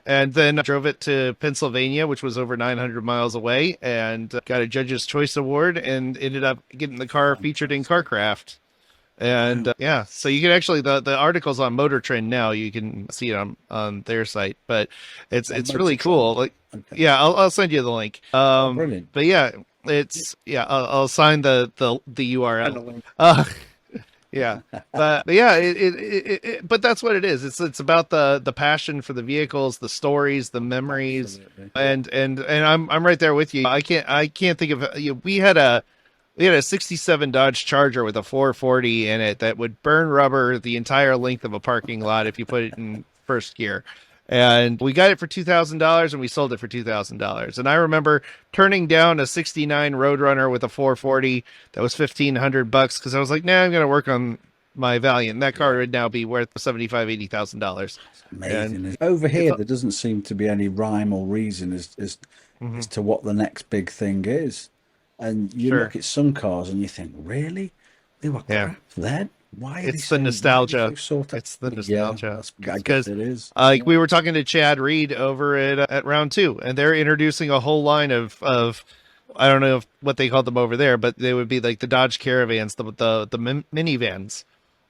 Speaker 1: and then I drove it to Pennsylvania, which was over 900 miles away, and got a Judge's Choice Award, and ended up getting the car featured in CarCraft. And yeah, so you can actually the article's on Motor Trend now. You can see it on their site, but it's really cool. Like,
Speaker 3: Okay.
Speaker 1: yeah, I'll send you the link.
Speaker 3: Brilliant.
Speaker 1: But yeah, I'll sign the URL. Yeah, but yeah, but that's what it is. It's about the passion for the vehicles, the stories, the memories,
Speaker 3: Absolutely.
Speaker 1: and I'm right there with you. I can't think of we had a 67 Dodge Charger with a 440 in it that would burn rubber the entire length of a parking lot if you put it in first gear. And we got it for $2,000 and we sold it for $2,000. And I remember turning down a 69 Roadrunner with a 440 that was $1,500 because I was like, nah, I'm going to work on my Valiant. And that car would now be worth $75,000-$80,000.
Speaker 3: Amazing. Over here, there doesn't seem to be any rhyme or reason as to what the next big thing is. And you
Speaker 1: Sure.
Speaker 3: look at some cars and you think, really? They were
Speaker 1: Yeah.
Speaker 3: crap then? Why are they
Speaker 1: It's the
Speaker 3: so- why are they
Speaker 1: nostalgia.
Speaker 3: so sort of-
Speaker 1: It's the
Speaker 3: Yeah,
Speaker 1: nostalgia.
Speaker 3: I
Speaker 1: It's
Speaker 3: guess
Speaker 1: 'cause,
Speaker 3: it is.
Speaker 1: like we were talking to Chad Reed over at Round 2, and they're introducing a whole line of I don't know what they called them over there, but they would be like the Dodge Caravans, the minivans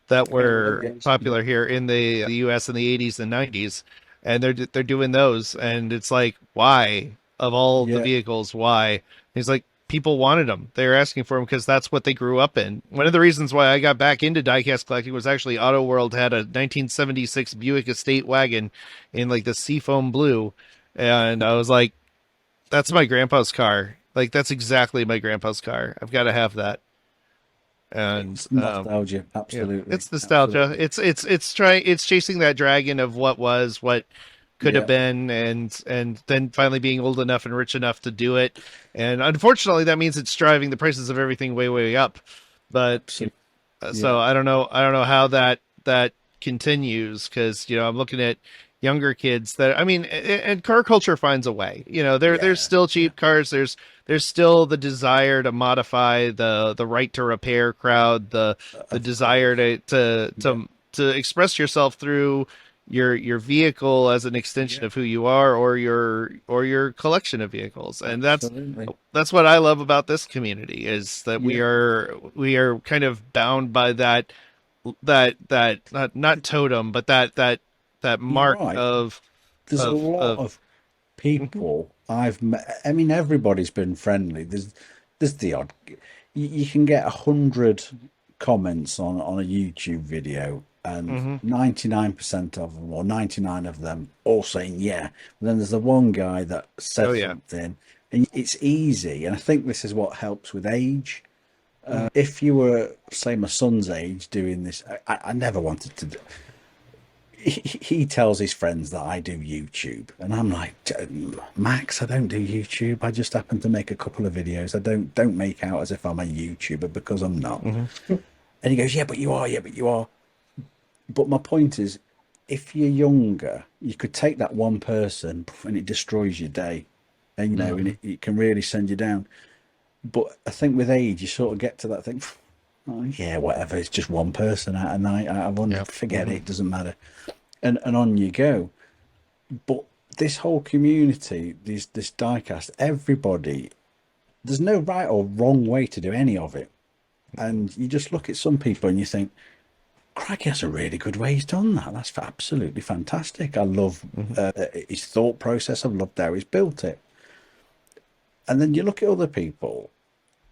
Speaker 1: that were
Speaker 3: yes.
Speaker 1: popular here in the U.S. in the 80s and 90s, and they're doing those, and it's like, why of all the
Speaker 3: Yeah.
Speaker 1: vehicles, why? He's like, people wanted them. They were asking for them because that's what they grew up in. One of the reasons why I got back into diecast collecting was actually Auto World had a 1976 Buick Estate wagon in like the seafoam blue, and I was like, that's my grandpa's car. Like, that's exactly my grandpa's car. I've got to have that. And
Speaker 3: It's nostalgia,
Speaker 1: yeah,
Speaker 3: absolutely.
Speaker 1: it's nostalgia. It's chasing that dragon of what was, what could have been, and then finally being old enough and rich enough to do it. And unfortunately, that means it's driving the prices of everything way up. But
Speaker 3: Absolutely.
Speaker 1: so I don't know how that continues, because I'm looking at younger kids that, I mean, and car culture finds a way. There's still cheap cars. There's still the desire to modify, the right to repair crowd, the desire to express yourself through your vehicle as an extension of who you are, or your collection of vehicles. And that's what I love about this community, is that we are kind of bound by that not totem, but that mark of
Speaker 3: there's a lot of people I've met. I mean, everybody's been friendly. There's the odd. You can get 100 comments on a YouTube video, and 99% of them, or 99 of them, all saying yeah. But then there's the one guy that says something, and it's easy. And I think this is what helps with age. If you were, say, my son's age doing this, I never wanted to do. He tells his friends that I do YouTube, and I'm like, Max, I don't do YouTube. I just happen to make a couple of videos. I don't make out as if I'm a YouTuber, because I'm not. And he goes, yeah, but you are. Yeah, but you are. But my point is, if you're younger, you could take that one person and it destroys your day, and and it can really send you down. But I think with age, you sort of get to that thing. Oh, yeah, whatever. It's just one person at a night. I want to forget it. It doesn't matter. And on you go. But this whole community, this diecast, everybody, there's no right or wrong way to do any of it. And you just look at some people and you think, crikey, that's a really good way he's done that. That's absolutely fantastic. I love his thought process. I've loved how he's built it. And then you look at other people,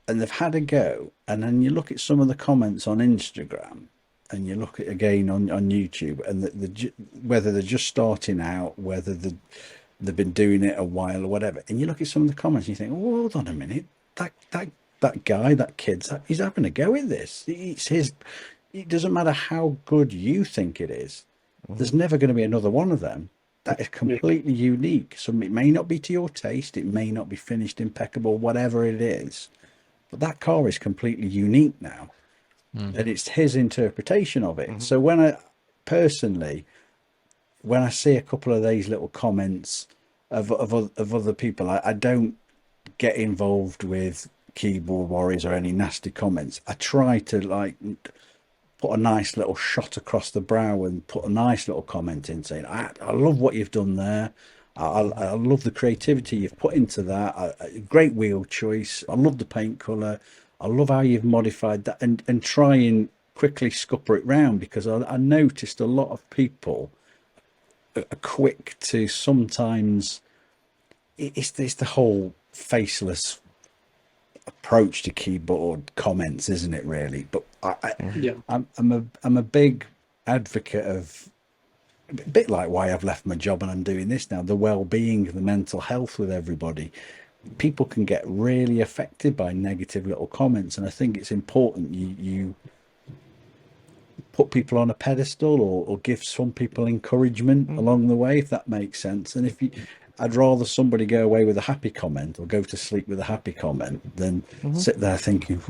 Speaker 3: and they've had a go, and then you look at some of the comments on Instagram, and you look at again on YouTube, and whether they're just starting out, whether they've been doing it a while or whatever, and you look at some of the comments and you think, oh, hold on a minute, that guy, that kid's, he's having a go at this. It's his. It doesn't matter how good you think it is. There's never going to be another one of them. That is completely unique. So it may not be to your taste, it may not be finished impeccable, whatever it is. But that car is completely unique now, and it's his interpretation of it. So when I see a couple of these little comments of other people, I don't get involved with keyboard warriors or any nasty comments. I try to put a nice little shot across the brow and put a nice little comment in saying, I love what you've done there. I love the creativity you've put into that. Great wheel choice. I love the paint colour. I love how you've modified that, and try and quickly scupper it round, because I noticed a lot of people are quick to sometimes. It's the whole faceless approach to keyboard comments, isn't it? Really, but I'm a big advocate of. A bit like why I've left my job and I'm doing this now, the well-being, the mental health with everybody. People can get really affected by negative little comments, and I think it's important you put people on a pedestal, or give some people encouragement along the way, if that makes sense. And I'd rather somebody go away with a happy comment or go to sleep with a happy comment than sit there thinking,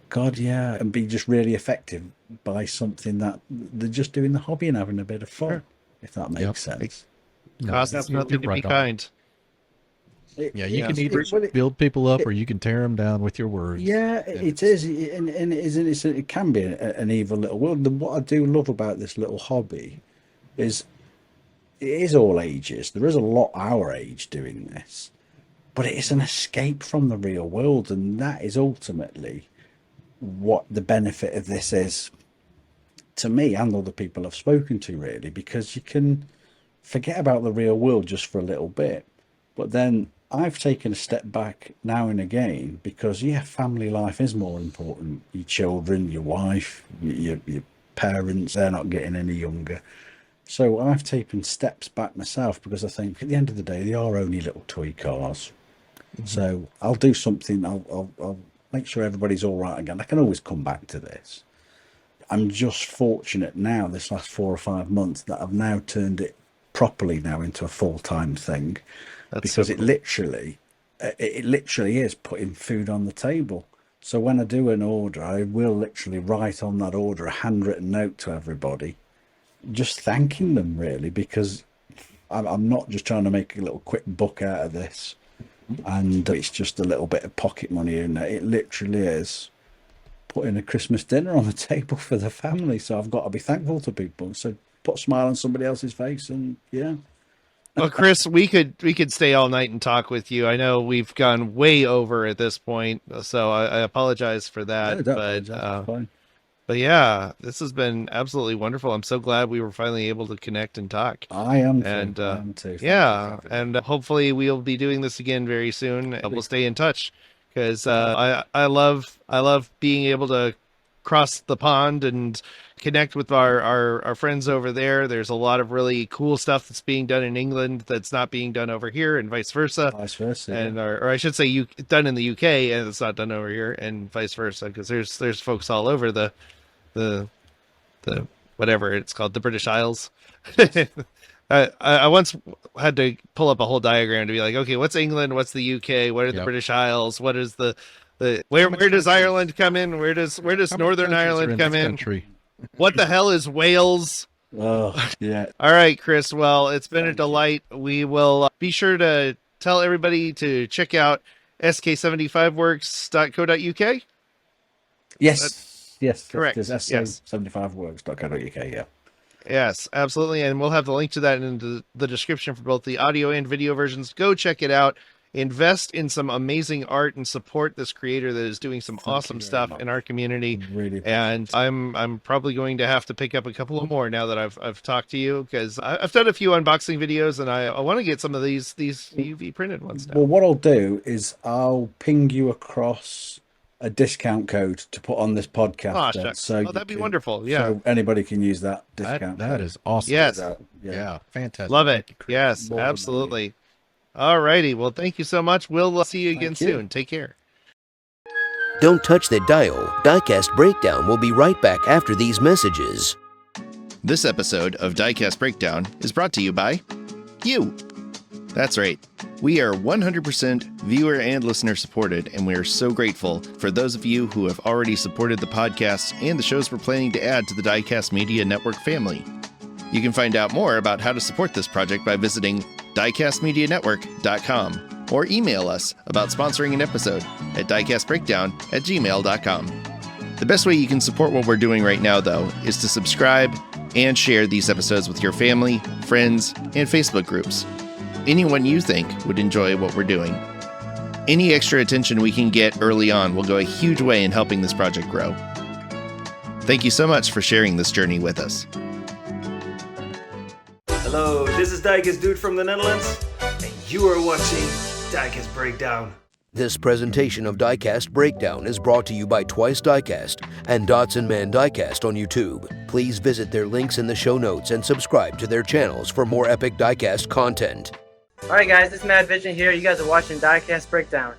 Speaker 3: God, yeah, and be just really affected by something that they're just doing the hobby and having a bit of fun, if that makes sense.
Speaker 1: Cost us nothing to be kind.
Speaker 5: You can either build people up or you can tear them down with your words.
Speaker 3: Yeah, it is, and it can be an evil little world. And what I do love about this little hobby is it is all ages. There is a lot our age doing this, but it is an escape from the real world, and that is ultimately what the benefit of this is to me and other people I've spoken to, really, because you can forget about the real world just for a little bit. But then I've taken a step back now and again, because family life is more important. Your children, your wife, your parents, they're not getting any younger. So I've taken steps back myself, because I think at the end of the day they are only little toy cars. So I'll do something, I'll make sure everybody's all right again. I can always come back to this. I'm just fortunate now, this last 4 or 5 months, that I've now turned it properly now into a full-time thing.
Speaker 1: That's
Speaker 3: because
Speaker 1: so
Speaker 3: it
Speaker 1: cool.
Speaker 3: literally is putting food on the table. So when I do an order, I will literally write on that order a handwritten note to everybody, just thanking them, really, because I'm not just trying to make a little quick buck out of this, and it's just a little bit of pocket money in there. It literally is putting a Christmas dinner on the table for the family. So I've got to be thankful to people. So put a smile on somebody else's face, and yeah.
Speaker 1: Well, Chris, we could stay all night and talk with you. I know we've gone way over at this point, so I apologize for that.
Speaker 3: No, don't apologize, it's fine.
Speaker 1: But yeah, this has been absolutely wonderful. I'm so glad we were finally able to connect and talk.
Speaker 3: I am too.
Speaker 1: And
Speaker 3: I am too. Thank
Speaker 1: yeah,
Speaker 3: you.
Speaker 1: and hopefully we'll be doing this again very soon. We'll stay in touch because I love being able to cross the pond and connect with our friends over there. There's a lot of really cool stuff that's being done in England that's not being done over here, and vice versa.
Speaker 3: Vice versa,
Speaker 1: And
Speaker 3: yeah.
Speaker 1: or I should say, done in the UK and it's not done over here, and vice versa, because there's folks all over the whatever it's called, the British Isles. I once had to pull up a whole diagram to be like, okay, what's England? What's the UK? What are the British Isles? What is where does Ireland come in? Where does Northern Ireland come in? What the hell is Wales?
Speaker 3: Oh, yeah.
Speaker 1: All right, Chris. Well, it's been a delight. We will be sure to tell everybody to check out sk75works.co.uk.
Speaker 3: Yes. Yes.
Speaker 1: Correct.
Speaker 3: There's
Speaker 1: Yes.
Speaker 3: sk75works.co.uk, yeah.
Speaker 1: Yes, absolutely. And we'll have the link to that in the description for both the audio and video versions. Go check it out. Invest in some amazing art and support this creator that is doing some awesome stuff in our community.
Speaker 3: Really.
Speaker 1: And I'm probably going to have to pick up a couple of more now that I've talked to you, because I've done a few unboxing videos, and I want to get some of these UV printed ones now.
Speaker 3: Well, what I'll do is I'll ping you across a discount code to put on this podcast.
Speaker 1: Shucks.
Speaker 3: So
Speaker 1: that'd be wonderful. Yeah.
Speaker 3: So anybody can use that discount.
Speaker 5: That is awesome.
Speaker 1: Yes.
Speaker 5: Yeah. Fantastic.
Speaker 1: Love it.
Speaker 5: Thank you, Chris.
Speaker 1: Yes,
Speaker 3: More than
Speaker 1: absolutely. All righty. Well, thank you so much. We'll see you again
Speaker 3: Thank you.
Speaker 1: soon. Take care.
Speaker 2: Don't touch that dial. Diecast Breakdown will be right back after these messages.
Speaker 1: This episode of Diecast Breakdown is brought to you by you. That's right. We are 100% viewer and listener supported, and we are so grateful for those of you who have already supported the podcast and the shows we're planning to add to the Diecast Media Network family. You can find out more about how to support this project by visiting diecastmedianetwork.com or email us about sponsoring an episode at diecastbreakdown@gmail.com. The best way you can support what we're doing right now, though, is to subscribe and share these episodes with your family, friends, and Facebook groups. Anyone you think would enjoy what we're doing. Any extra attention we can get early on will go a huge way in helping this project grow. Thank you so much for sharing this journey with us.
Speaker 8: Hello, this is Diecast Dude from the Netherlands, and you are watching Diecast Breakdown.
Speaker 2: This presentation of Diecast Breakdown is brought to you by Twice Diecast and Dotson Man Diecast on YouTube. Please visit their links in the show notes and subscribe to their channels for more epic Diecast content.
Speaker 9: Alright guys, it's Mad Vision here. You guys are watching Diecast Breakdown.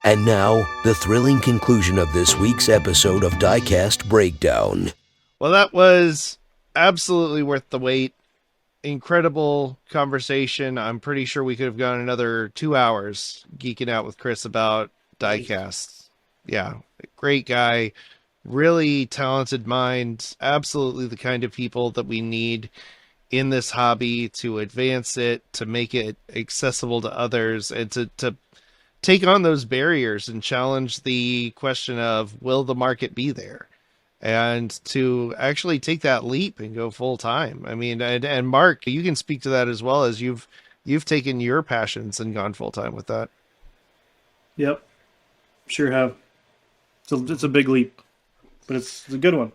Speaker 2: And now, the thrilling conclusion of this week's episode of Diecast Breakdown.
Speaker 1: Well, that was absolutely worth the wait. Incredible conversation. I'm pretty sure we could have gone another 2 hours geeking out with Chris about diecast. Yeah, great guy, really talented mind, absolutely the kind of people that we need in this hobby to advance it, to make it accessible to others, and to take on those barriers and challenge the question of, will the market be there? And to actually take that leap and go full time. I mean, and Mark, you can speak to that as well, as you've taken your passions and gone full time with that.
Speaker 4: Yep, sure have. It's a big leap, but it's a good one.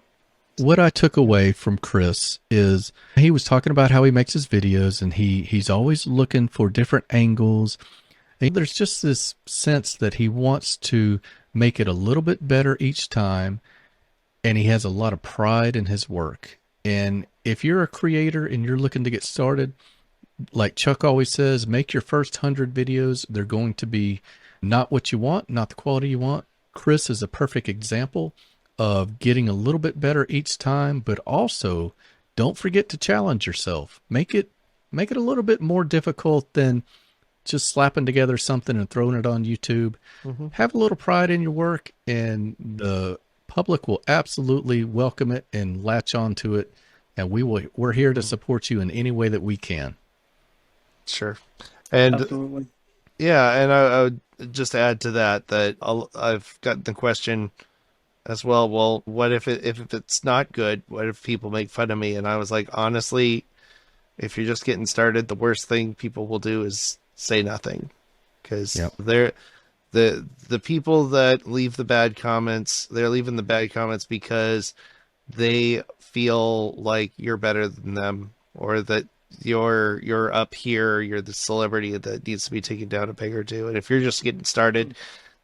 Speaker 5: What I took away from Chris is he was talking about how he makes his videos, and he's always looking for different angles. And there's just this sense that he wants to make it a little bit better each time. And he has a lot of pride in his work. And if you're a creator and you're looking to get started, like Chuck always says, make your first 100 videos. They're going to be not what you want, not the quality you want, Chris is a perfect example of getting a little bit better each time, but also don't forget to challenge yourself. Make it a little bit more difficult than just slapping together something and throwing it on YouTube. Have a little pride in your work, and the public will absolutely welcome it and latch on to it. And we're here to support you in any way that we can.
Speaker 1: Sure. And
Speaker 4: Absolutely.
Speaker 1: yeah, and I would just add to that I've gotten the question as well. Well, what if it's not good? What if people make fun of me? And I was like, honestly, if you're just getting started, the worst thing people will do is say nothing, because they're the people that leave the bad comments. They're leaving the bad comments because they feel like you're better than them, or that you're up here, you're the celebrity that needs to be taken down a peg or two. And if you're just getting started,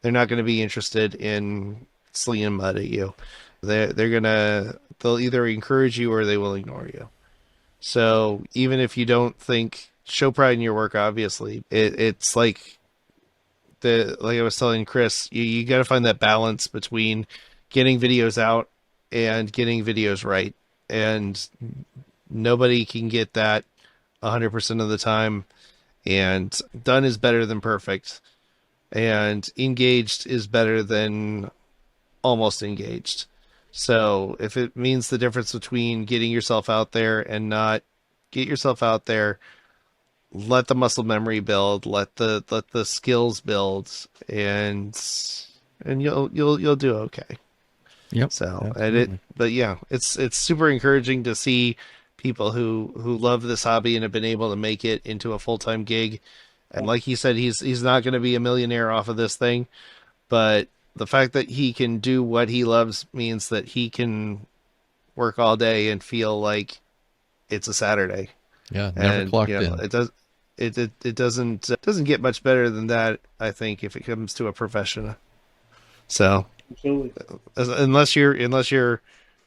Speaker 1: they're not going to be interested in slinging mud at you. They'll either encourage you or they will ignore you. So even if you don't show pride in your work, obviously it's like I was telling Chris, you got to find that balance between getting videos out and getting videos right. And nobody can get that 100% of the time. And done is better than perfect. And engaged is better than almost engaged. So if it means the difference between getting yourself out there and not get yourself out there, let the muscle memory build, let the skills build, and you'll do okay.
Speaker 5: Yep.
Speaker 1: So, but yeah, it's super encouraging to see people who love this hobby and have been able to make it into a full-time gig. And like he said, he's not going to be a millionaire off of this thing, but the fact that he can do what he loves means that he can work all day and feel like it's a Saturday.
Speaker 5: Yeah, never clocked in.
Speaker 1: It doesn't get much better than that, I think, if it comes to a profession. So,
Speaker 4: Absolutely.
Speaker 1: unless your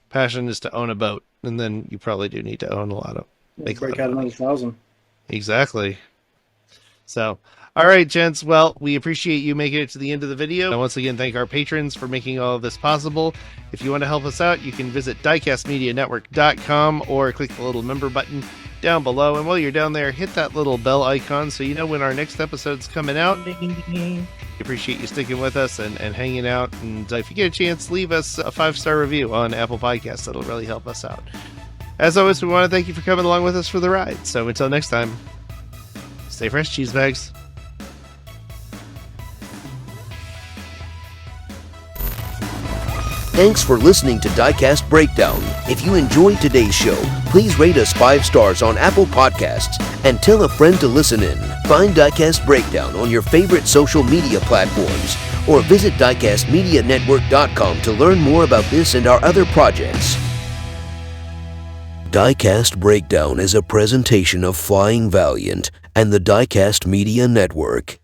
Speaker 1: passion is to own a boat, and then you probably do need to own a lot of.
Speaker 4: Break out another 1,000.
Speaker 1: Exactly. So, all right, gents. Well, we appreciate you making it to the end of the video. And once again, thank our patrons for making all of this possible. If you want to help us out, you can visit diecastmedianetwork.com or click the little member button down below. And while you're down there, hit that little bell icon so you know when our next episode's coming out. We appreciate you sticking with us and hanging out. And if you get a chance, leave us a 5-star review on Apple Podcasts. That'll really help us out. As always, we want to thank you for coming along with us for the ride. So until next time, stay fresh, cheese bags.
Speaker 2: Thanks for listening to Diecast Breakdown. If you enjoyed today's show, please rate us 5 stars on Apple Podcasts and tell a friend to listen in. Find Diecast Breakdown on your favorite social media platforms or visit diecastmedianetwork.com to learn more about this and our other projects. Diecast Breakdown is a presentation of Flying Valiant and the Diecast Media Network.